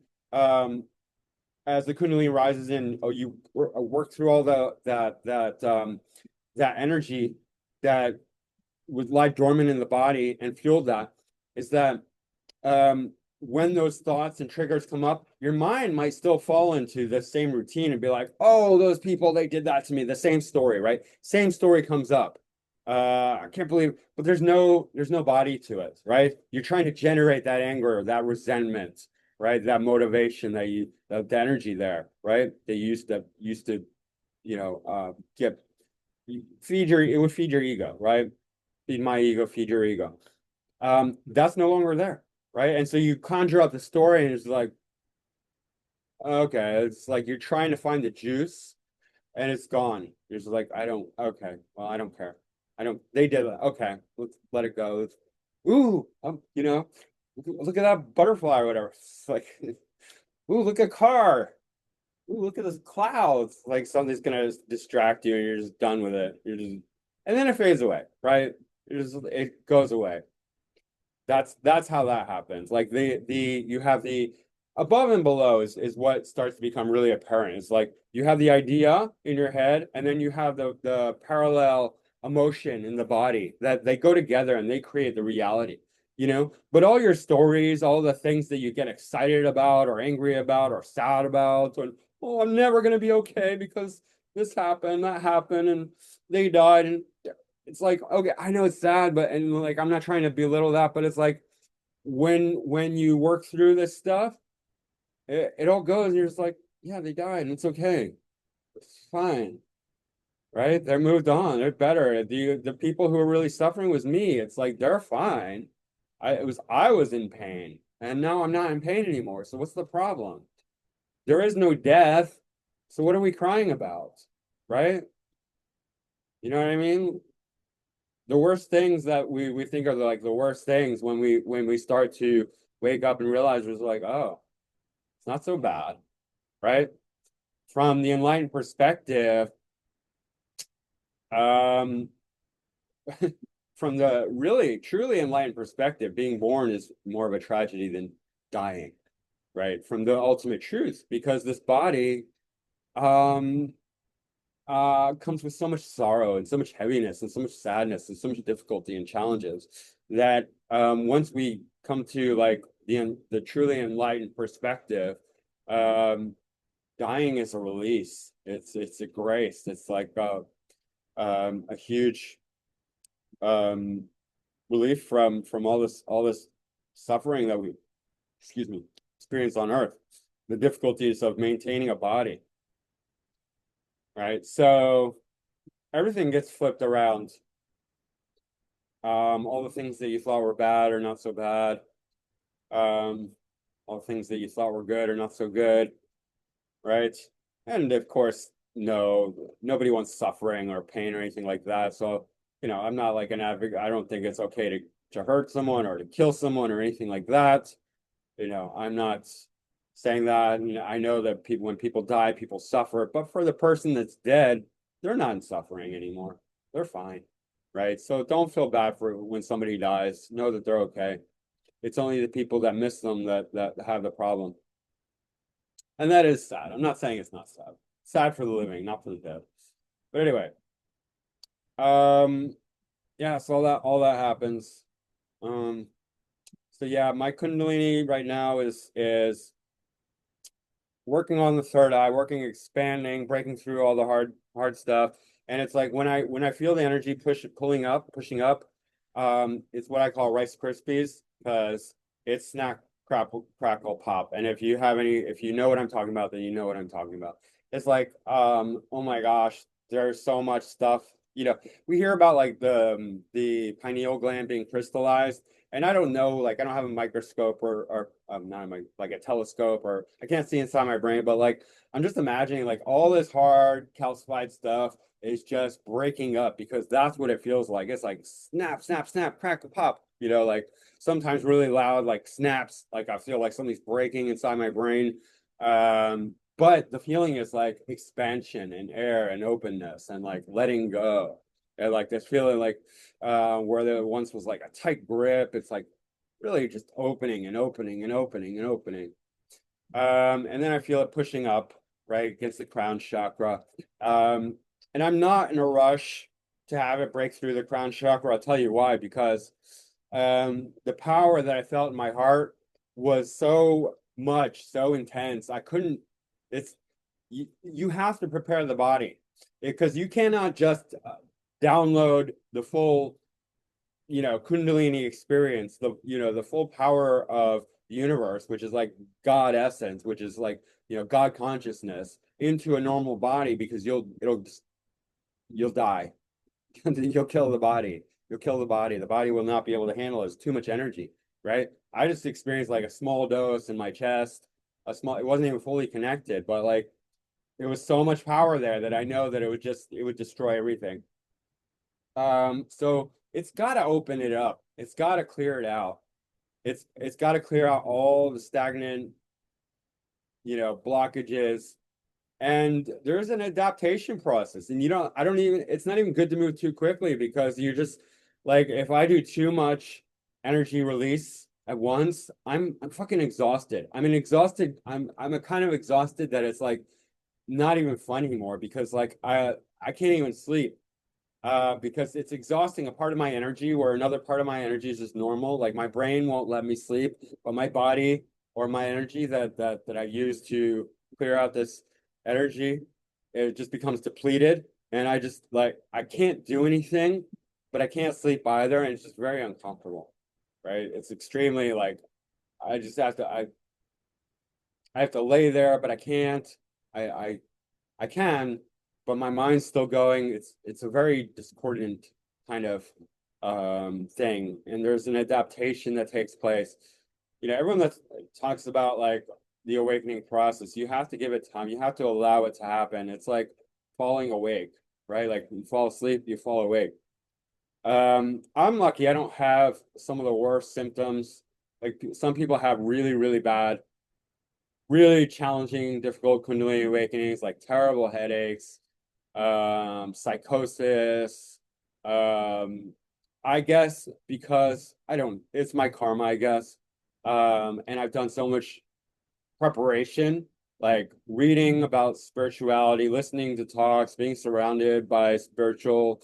A: as the Kundalini rises in, oh, you work through all that energy that would lie dormant in the body and fuel that, is that when those thoughts and triggers come up, your mind might still fall into the same routine and be like, oh, those people, they did that to me. The same story, right? Same story comes up. I can't believe, but there's no body to it, right? You're trying to generate that anger, that resentment, right? That motivation the energy there, right? That you used to, get it would feed your ego, right? Feed my ego, feed your ego. That's no longer there, right? And so you conjure up the story and it's like, Okay, it's like you're trying to find the juice and it's gone. You're just like, I don't, okay, well, I don't care. I don't, they did it. Okay, let's let it go. Ooh, you know, look at that butterfly or whatever. It's like, ooh, look at car. Ooh, look at this clouds. Like something's gonna distract you and you're just done with it. You're just, and then it fades away, right? It goes away. That's how that happens. Like the you have the above and below is what starts to become really apparent. It's like you have the idea in your head, and then you have the parallel emotion in the body that they go together and they create the reality, you know? But all your stories, all the things that you get excited about or angry about or sad about, and oh, I'm never gonna be okay because this happened, that happened, and they died, and it's like, okay, I know it's sad, but and like I'm not trying to belittle that, but it's like when you work through this stuff, it all goes and you're just like, yeah, they died and it's okay. It's fine. Right? They're moved on. They're better. The people who are really suffering was me. It's like they're fine. I was in pain and now I'm not in pain anymore. So what's the problem? There is no death. So what are we crying about? Right? You know what I mean? The worst things that we think are like the worst things when we start to wake up and realize it's like, oh, it's not so bad, right? From the enlightened perspective, um, from the really truly enlightened perspective, being born is more of a tragedy than dying, right? From the ultimate truth, because this body um comes with so much sorrow and so much heaviness and so much sadness and so much difficulty and challenges that once we come to like the truly enlightened perspective, um, dying is a release. It's a grace. It's like a huge um, relief from all this suffering that we, excuse me, experience on Earth, the difficulties of maintaining a body, right? So everything gets flipped around. All the things that you thought were bad are not so bad. Um, all the things that you thought were good are not so good, right? And of course, no, nobody wants suffering or pain or anything like that. So, you know, I'm not like an advocate. I don't think it's okay to hurt someone or to kill someone or anything like that. You know, I'm not saying that. You know, I know that people, when people die, people suffer, but for the person that's dead, they're not in suffering anymore. They're fine, right? So don't feel bad for when somebody dies. Know that they're okay. It's only the people that miss them that have the problem. And that is sad. I'm not saying it's not sad. Sad for the living, not for the dead. But anyway, um, yeah, so all that happens. Um, so yeah, my Kundalini right now is working on the third eye, working, expanding, breaking through all the hard stuff. And it's like when I feel the energy pushing up, it's what I call Rice Krispies because it's snack crackle pop. And if you know what I'm talking about, then you know what I'm talking about. It's like, oh my gosh, there's so much stuff. You know, we hear about like the pineal gland being crystallized, and I don't know, like I don't have a microscope or not like a telescope, or I can't see inside my brain, but like I'm just imagining like all this hard calcified stuff is just breaking up because that's what it feels like. It's like snap, snap, snap, crack, pop. You know, like sometimes really loud, like snaps. Like I feel like something's breaking inside my brain. But the feeling is like expansion and air and openness and like letting go. And like this feeling like where there once was like a tight grip, it's like really just opening and opening and opening and opening. And then I feel it pushing up right against the crown chakra. And I'm not in a rush to have it break through the crown chakra. I'll tell you why, because the power that I felt in my heart was so much, so intense. I couldn't, it's, you have to prepare the body because you cannot just download the full, you know, Kundalini experience, the full power of the universe, which is like God essence, which is like, you know, God consciousness into a normal body because you'll die. You'll kill the body. You'll kill the body. The body will not be able to handle it. It's too much energy, right? I just experienced like a small dose in my chest, it wasn't even fully connected, but like there was so much power there that I know that it would destroy everything. So it's got to open it up. It's got to clear it out. It's got to clear out all the stagnant, blockages. And there's an adaptation process. And it's not even good to move too quickly because you're just like, if I do too much energy release at once, I'm fucking exhausted. I'm a kind of exhausted that it's like not even fun anymore because like I can't even sleep because it's exhausting a part of my energy where another part of my energy is just normal. Like my brain won't let me sleep, but my body or my energy that I use to clear out this energy, it just becomes depleted. And I just like I can't do anything, but I can't sleep either. And it's just very uncomfortable. Right. It's extremely like I just have to I have to lay there, but I can't. I I I can, but my mind's still going. It's a very discordant kind of thing, and there's an adaptation that takes place. Everyone that talks about like the awakening process, you have to give it time. You have to allow it to happen. It's like falling awake, right? Like you fall asleep, you fall awake. I'm lucky. I don't have some of the worst symptoms. Like some people have really, really bad, really challenging, difficult Kundalini awakenings, like terrible headaches, psychosis. I guess because I don't, it's my karma, I guess. And I've done so much preparation, like reading about spirituality, listening to talks, being surrounded by spiritual,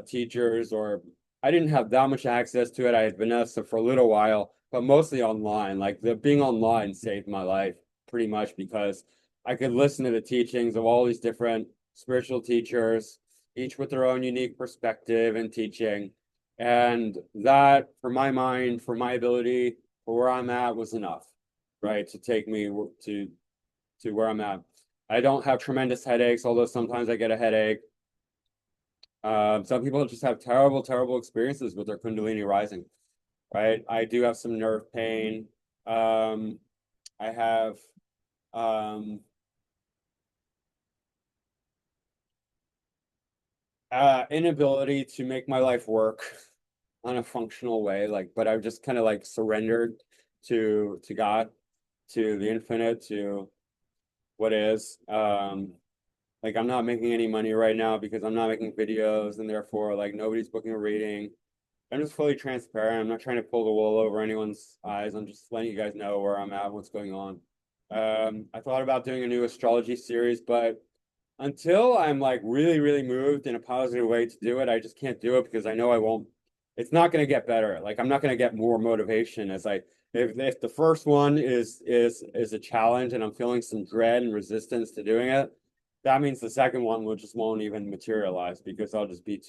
A: teachers, or I didn't have that much access to it. I had Vanessa for a little while, but mostly online. Like the being online saved my life pretty much because I could listen to the teachings of all these different spiritual teachers, each with their own unique perspective and teaching. And that, for my mind, for my ability, for where I'm at, was enough, right, to take me to where I'm at. I don't have tremendous headaches, although sometimes I get a headache. Some people just have terrible, terrible experiences with their Kundalini rising, right? I do have some nerve pain. I have inability to make my life work on a functional way, like, but I've just kind of like surrendered to God, to the infinite, to what is. Like I'm not making any money right now because I'm not making videos, and therefore like nobody's booking a reading. I'm just fully transparent. I'm not trying to pull the wool over anyone's eyes. I'm just letting you guys know where I'm at, what's going on. I thought about doing a new astrology series, but until I'm like really, really moved in a positive way to do it, I just can't do it because I know I won't. It's not going to get better. Like I'm not going to get more motivation as I if the first one is a challenge and I'm feeling some dread and resistance to doing it, that means the second one will just won't even materialize because I'll just be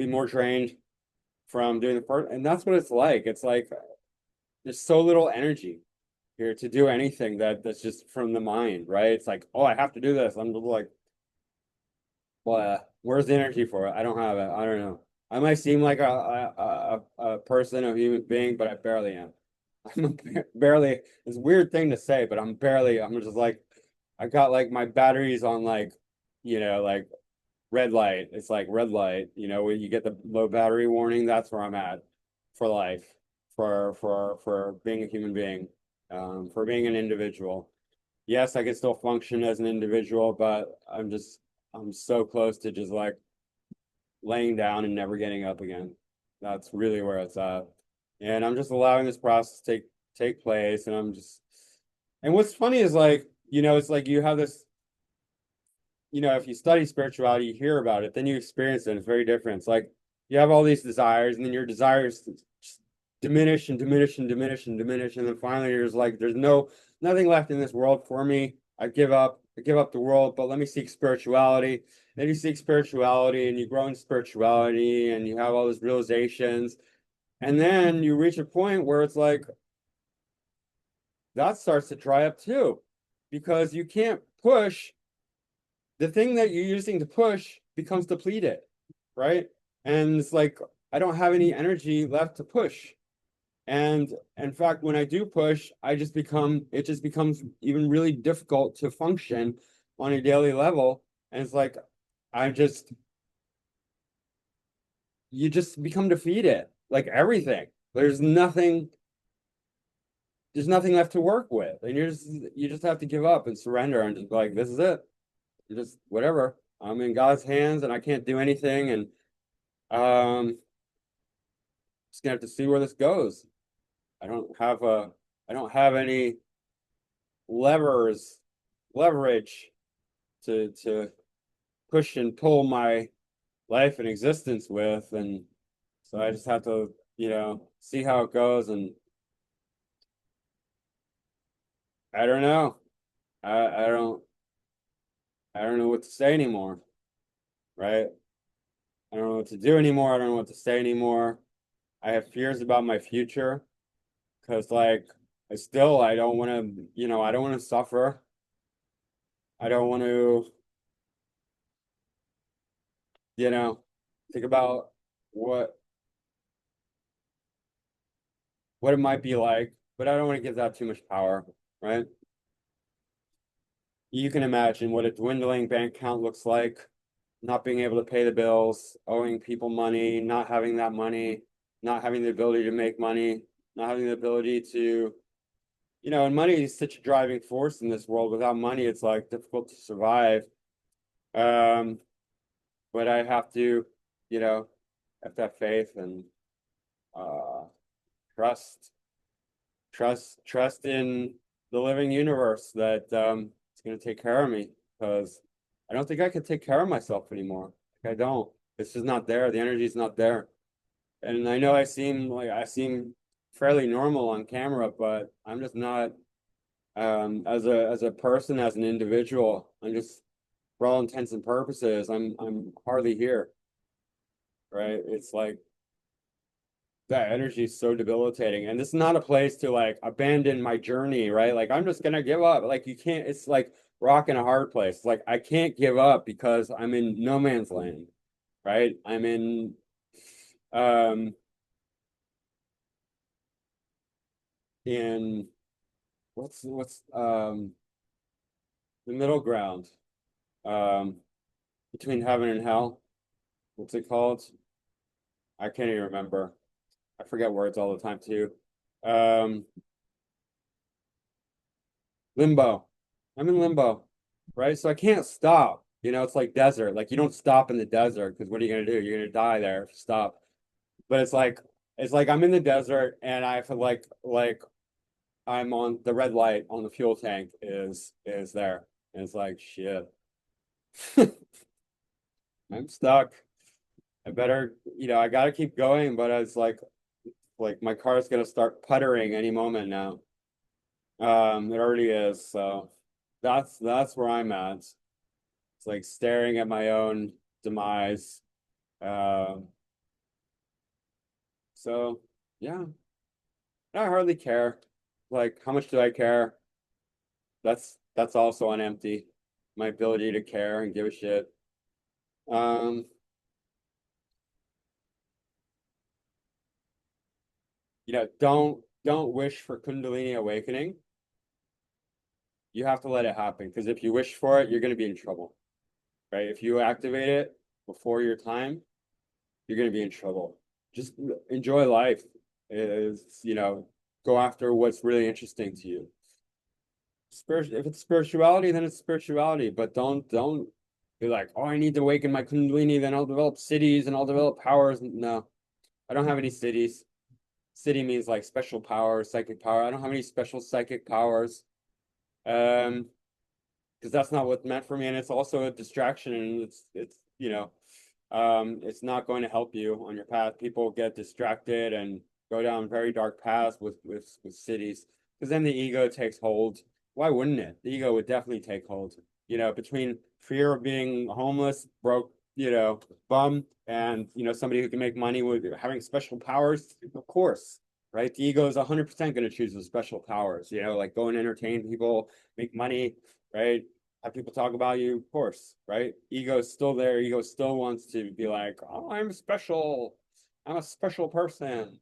A: more drained from doing the first, and that's what it's like. It's like there's so little energy here to do anything that's just from the mind, right? It's like, oh, I have to do this. I'm just like, well, where's the energy for it? I don't have it. I don't know. I might seem like a person, a human being, but I barely am. Barely. It's a weird thing to say, but I'm just like, I got like my batteries on like, like red light. It's like red light, when you get the low battery warning, that's where I'm at for life, for being a human being, for being an individual. Yes, I can still function as an individual, but I'm so close to just like laying down and never getting up again. That's really where it's at. And I'm just allowing this process to take place. And what's funny is like, it's like you have this, if you study spirituality, you hear about it, then you experience it. It's very different. It's like you have all these desires, and then your desires just diminish and diminish and diminish and diminish, and then finally you're just like, there's nothing left in this world for me. I give up. I give up the world, but let me seek spirituality. Then you seek spirituality, and you grow in spirituality, and you have all these realizations, and then you reach a point where it's like that starts to dry up too, because you can't push the thing that you're using to push becomes depleted, right? And it's like I don't have any energy left to push. And in fact, when I do push, it just becomes even really difficult to function on a daily level. And it's like, I just, you just become defeated, like everything. There's nothing left to work with. And you just have to give up and surrender and just be like, this is it. You just, whatever. I'm in God's hands and I can't do anything. And, just gonna have to see where this goes. I don't have a, I don't have any levers, leverage to push and pull my life and existence with, and so I just have to, see how it goes. And I don't know. I I don't I don't know what to say anymore, right? I don't know what to do anymore. I don't know what to say anymore. I have fears about my future because like I don't want to, I don't want to suffer. I don't want to, you know, think about what what it might be like, but I don't want to give that too much power, right? You can imagine what a dwindling bank account looks like, not being able to pay the bills, owing people money, not having that money, not having the ability to make money, not having the ability to, and money is such a driving force in this world. Without money, it's like difficult to survive. Um, but I have to, have to have faith and uh trust, trust in the living universe that it's gonna take care of me because I don't think I can take care of myself anymore. Like, I don't. It's just not there. The energy's not there. And I know I seem fairly normal on camera, but I'm just not as a person, as an individual, I'm just for all intents and purposes, I'm hardly here, right? It's like that energy is so debilitating. And this is not a place to like abandon my journey, right? Like I'm just gonna give up. Like you can't, it's like rock in a hard place. Like I can't give up because I'm in no man's land, right? I'm um in what's the middle ground um between heaven and hell. What's it called? I can't even remember. I forget words all the time too. Um Limbo. I'm in limbo, right? So I can't stop. It's like desert. Like you don't stop in the desert because what are you gonna do? You're gonna die there if you stop. But it's like I'm in the desert and I feel like I'm on the red light on the fuel tank is there. And it's like shit. I'm stuck. I better, I gotta keep going, but it's like my car's gonna start puttering any moment now. It already is, so that's where I'm at. It's like staring at my own demise. Um, so yeah, I hardly care. Like, how much do I care? That's also on empty. My ability to care and give a shit. Um, don't wish for Kundalini awakening. You have to let it happen because if you wish for it, you're gonna be in trouble, right? If you activate it before your time, you're going to be in trouble. Just enjoy life. Is, go after what's really interesting to you. If it's spirituality, then it's spirituality. But don't be like, oh, I need to awaken my Kundalini, then I'll develop cities and I'll develop powers. No, I don't have any cities. City means like special power, psychic power. I don't have any special psychic powers. Um, because that's not what's meant for me, and it's also a distraction, and it's not going to help you on your path. People get distracted and go down very dark paths with cities because then the ego takes hold. Why wouldn't it? The ego would definitely take hold. Between fear of being homeless, broke, bum, and somebody who can make money with having special powers, of course, right? The ego is 100% going to choose the special powers. Like go and entertain people, make money, right? Have people talk about you, of course, right? Ego is still there. Ego still wants to be like, oh, I'm special. I'm a special person.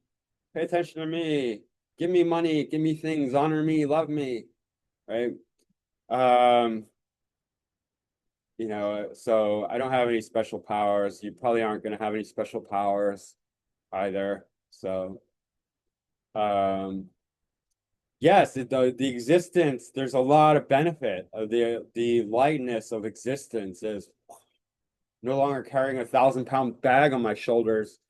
A: pay attention to me, give me money, give me things, honor me, love me, right? Um, so I don't have any special powers. You probably aren't going to have any special powers either. So, um, yes, the existence, there's a lot of benefit of the lightness of existence is no longer carrying 1,000-pound bag on my shoulders,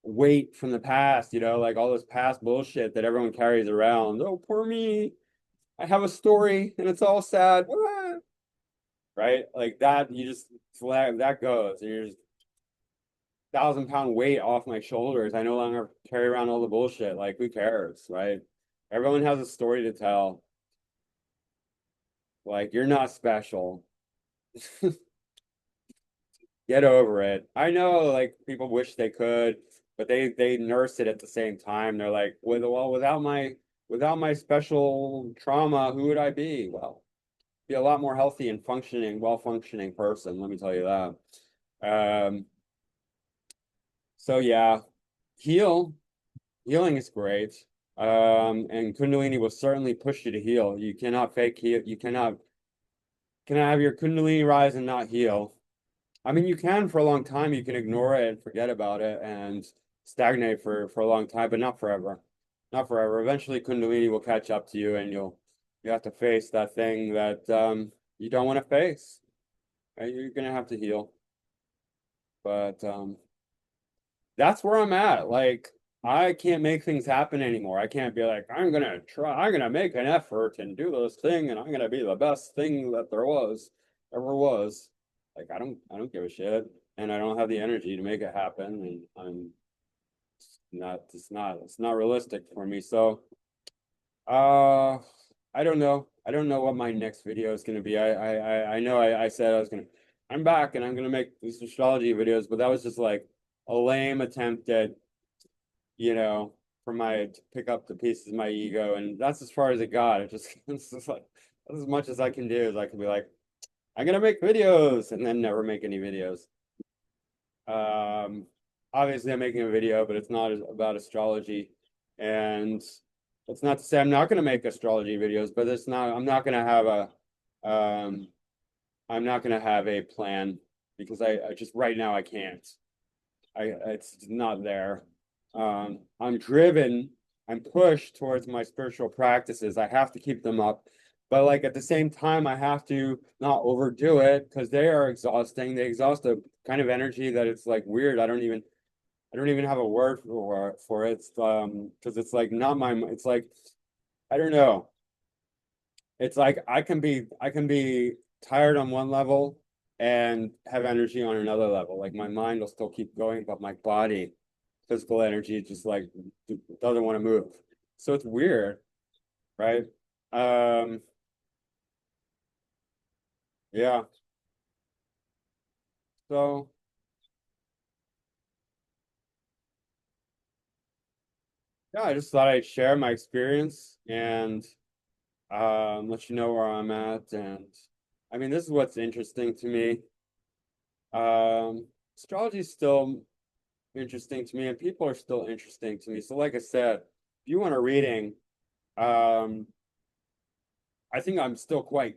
A: weight from the past, like all this past bullshit that everyone carries around. Oh, poor me. I have a story and it's all sad. What? Right? Like that, you just flag that goes. And you're just 1,000-pound weight off my shoulders. I no longer carry around all the bullshit. Like, who cares, right? Everyone has a story to tell. Like, you're not special. Get over it. I know, like, people wish they could, but they nurse it at the same time. They're like, well, without my special trauma, who would I be? Well, be a lot more healthy and well-functioning person, let me tell you that. So yeah, heal. Healing is great. And Kundalini will certainly push you to heal. You cannot fake heal. You cannot have your Kundalini rise and not heal. I mean, you can for a long time. You can ignore it and forget about it and stagnate for a long time, but not forever. Not forever. Eventually, Kundalini will catch up to you, and you have to face that thing that you don't want to face. Right? You're gonna have to heal. But that's where I'm at. Like, I can't make things happen anymore. I can't be like, I'm gonna make an effort and do this thing, and I'm gonna be the best thing that ever was. Like, I don't give a shit, and I don't have the energy to make it happen, and it's not realistic for me. So, uh, I don't know. I don't know what my next video is gonna be. I know I said I'm back and I'm gonna make these astrology videos, but that was just like a lame attempt at, you know, to pick up the pieces of my ego, and that's as far as it got. It's just like that's as much as I can do is I can be like, I'm gonna make videos and then never make any videos. Um, Obviously I'm making a video, but it's not about astrology, and it's not to say I'm not gonna make astrology videos, but um I'm not gonna have a plan because I just right now I can't. It's not there. I'm driven, I'm pushed towards my spiritual practices. I have to keep them up. But like at the same time, I have to not overdo it because they are exhausting. They exhaust a kind of energy that it's like weird. I don't even have a word for it. It's because it's like not my it's like I don't know. It's like I can be tired on one level and have energy on another level. Like my mind will still keep going, but my body, physical energy, just like doesn't want to move. So it's weird, right? Um, yeah. So yeah, I just thought I'd share my experience and let you know where I'm at. And I mean, this is what's interesting to me. Astrology is still interesting to me, and people are still interesting to me. So, like I said, if you want a reading, um, I think I'm still quite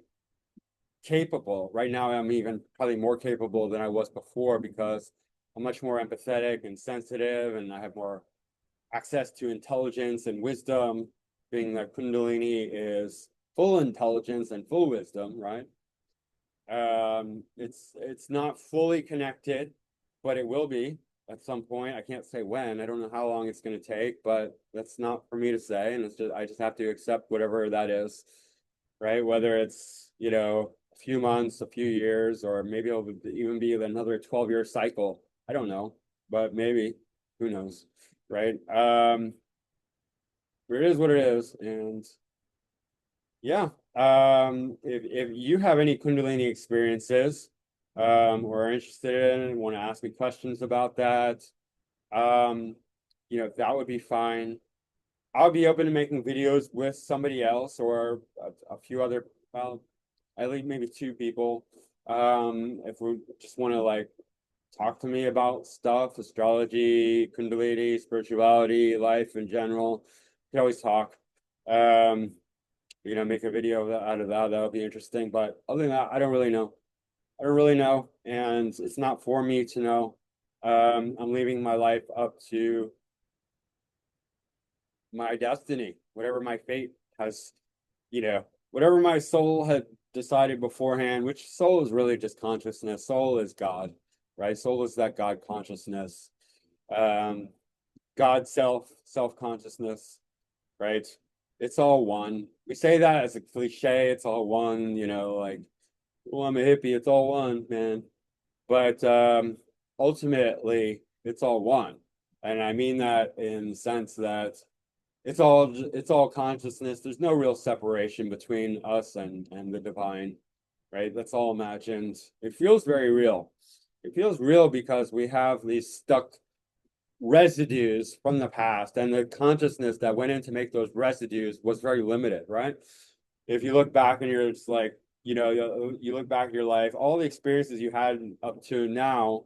A: capable. Right now, I'm even probably more capable than I was before because I'm much more empathetic and sensitive, and I have more access to intelligence and wisdom, being that Kundalini is full intelligence and full wisdom, right? It's not fully connected, but it will be at some point. I can't say when. I don't know how long it's going to take, but that's not for me to say, and I just have to accept whatever that is, right? Whether it's, a few months, a few years, or maybe it'll even be another 12-year cycle. I don't know, but maybe, who knows, right? It is what it is, and yeah. If you have any Kundalini experiences, or are interested in, want to ask me questions about that, um, that would be fine. I'll be open to making videos with somebody else or a few other, well, at least maybe two people. If we just want to like talk to me about stuff, astrology, Kundalini, spirituality, life in general. You can always talk. Make a video out of that. That'll be interesting. But other than that, I don't really know. I don't really know, and it's not for me to know. I'm leaving my life up to my destiny, whatever my fate has, whatever my soul had decided beforehand, which soul is really just consciousness. Soul is God, right? Soul is that God consciousness, God self consciousness, right? It's all one. We say that as a cliche, it's all one, like, well, I'm a hippie, it's all one, man. But ultimately, it's all one. And I mean that in the sense that it's all consciousness. There's no real separation between us and the divine, right? That's all imagined. It feels very real. It feels real because we have these stuck residues from the past, and the consciousness that went in to make those residues was very limited, right? If you look back and you're just like, you look back at your life, all the experiences you had up to now,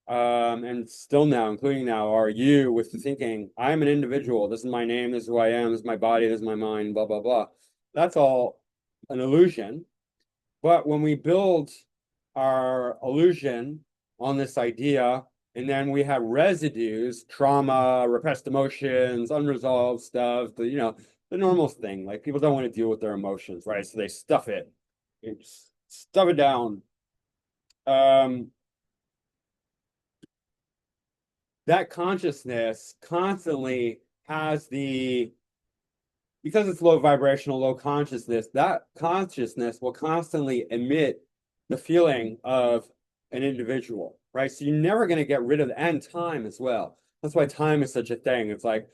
A: and still now, including now, are you with the thinking, I'm an individual, this is my name, this is who I am, this is my body, this is my mind, blah, blah, blah. That's all an illusion. But when we build our illusion on this idea, and then we have residues, trauma, repressed emotions, unresolved stuff, the normal thing. Like, people don't want to deal with their emotions, right? So they stuff it. Stuff it down. That consciousness constantly has because it's low vibrational, low consciousness, that consciousness will constantly emit the feeling of an individual, right? So you're never going to get rid of and time as well. That's why time is such a thing. It's like,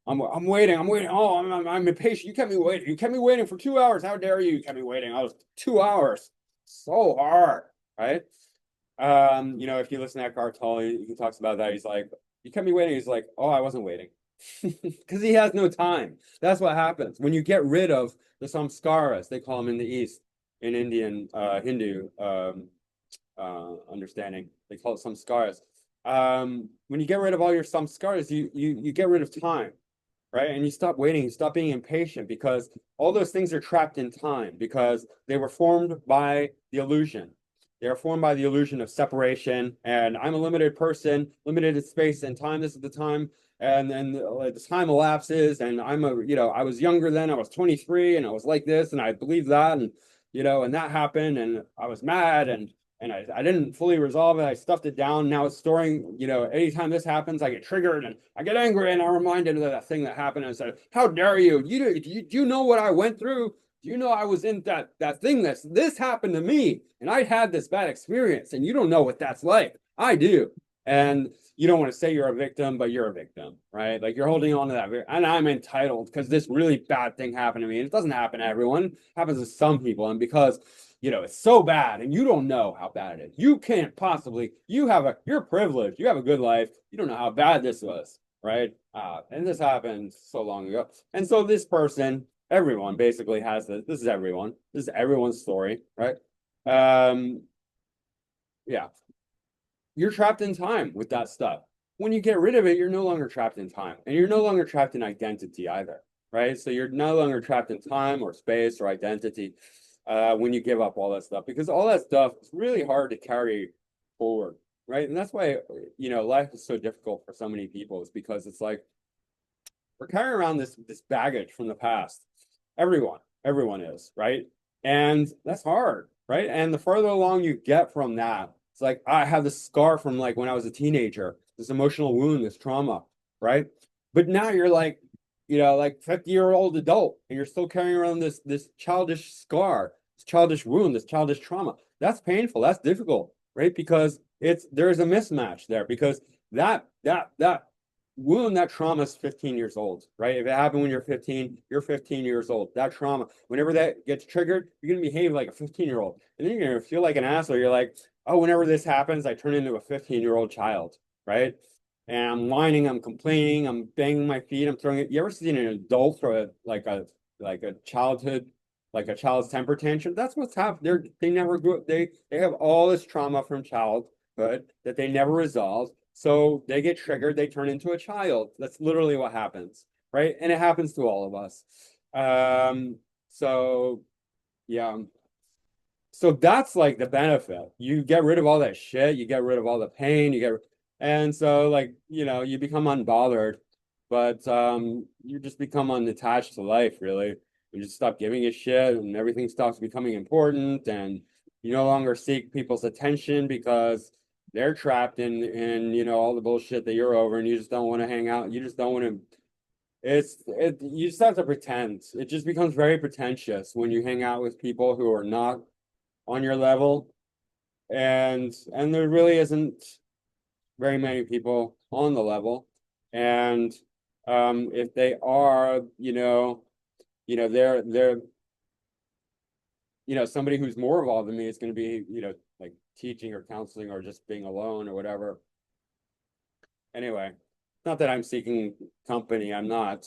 A: I'm waiting. Oh, I'm impatient. You kept me waiting. You kept me waiting for 2 hours. How dare you? You kept me waiting. I was 2 hours. So hard, right? If you listen to Eckhart Tolle, he talks about that. He's like, you kept me waiting. He's like, oh, I wasn't waiting. Because he has no time. That's what happens. When you get rid of the samskaras, they call them in the East, in Indian, Hindu understanding, they call it samskaras. When you get rid of all your samskaras, you get rid of time, right? And you stop waiting, you stop being impatient, because all those things are trapped in time because they were formed by the illusion. They are formed by the illusion of separation, and I'm a limited person, limited in space and time. This is the time, and then the time elapses, and I was younger then. I was 23, and I was like this, and I believed that, and that happened, and I was mad, and I didn't fully resolve it. I stuffed it down. Now it's storing, anytime this happens, I get triggered and I get angry, and I'm reminded of that thing that happened. And I said, how dare you? Do you know what I went through? Do you know I was in that thing this happened to me, and I had this bad experience, and you don't know what that's like. I do. And you don't want to say you're a victim, but you're a victim, right? Like, you're holding on to that. And I'm entitled because this really bad thing happened to me. And it doesn't happen to everyone. It happens to some people. And because it's so bad, and you don't know how bad it is. You can't possibly, you're privileged. You have a good life. You don't know how bad this was, right? And this happened so long ago. And so this person, everyone basically has this. This is everyone. This is everyone's story, right? Yeah. You're trapped in time with that stuff. When you get rid of it, you're no longer trapped in time, and you're no longer trapped in identity either, right? So you're no longer trapped in time or space or identity when you give up all that stuff, because all that stuff is really hard to carry forward, right? And that's why, life is so difficult for so many people, is because it's like we're carrying around this baggage from the past. Everyone is, right? And that's hard, right? And the further along you get from that, it's like, I have this scar from like when I was a teenager, this emotional wound, this trauma, right? But now you're like, like 50-year-old adult, and you're still carrying around this childish scar, this childish wound, this childish trauma. That's painful. That's difficult, right? Because there's a mismatch there, because that wound, that trauma is 15 years old, right? If it happened when you're 15, you're 15 years old. That trauma, whenever that gets triggered, you're gonna behave like a 15-year-old, and then you're gonna feel like an asshole. You're like, oh, whenever this happens, I turn into a 15-year-old child, right? And I'm whining, I'm complaining, I'm banging my feet, I'm throwing it. You ever seen an adult throw a childhood, like a child's temper tantrum? That's what's happened. They never grew up. They have all this trauma from childhood that they never resolved. So they get triggered, they turn into a child. That's literally what happens, right? And it happens to all of us. So yeah. So that's like the benefit. You get rid of all that shit, you get rid of all the pain, and so like, you become unbothered, but you just become unattached to life, really. You just stop giving a shit and everything stops becoming important, and you no longer seek people's attention because they're trapped in all the bullshit that you're over, and you just don't want to hang out. You just don't want to. You just have to pretend. It just becomes very pretentious when you hang out with people who are not on your level, and there really isn't very many people on the level, and if they are, they're somebody who's more involved than me is going to be, like teaching or counseling or just being alone or whatever. Anyway, not that I'm seeking company, I'm not,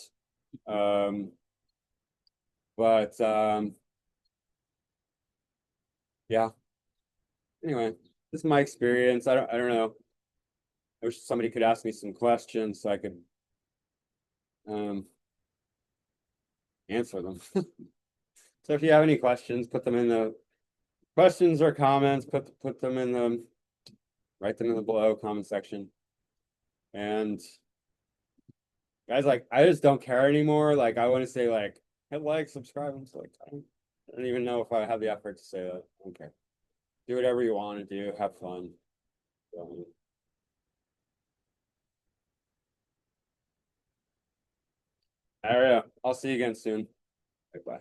A: um but yeah, anyway, this is my experience. I don't know. I wish somebody could ask me some questions so I could um answer them. So if you have any questions, put them in the questions or comments, put them in the write them in the below comment section. And guys, like, I just don't care anymore. Like, I want to say like hit like, subscribe. I'm just like, I don't even know if I have the effort to say that. I don't care. Do whatever you want to do, have fun. So, all right, I'll see you again soon. Bye bye.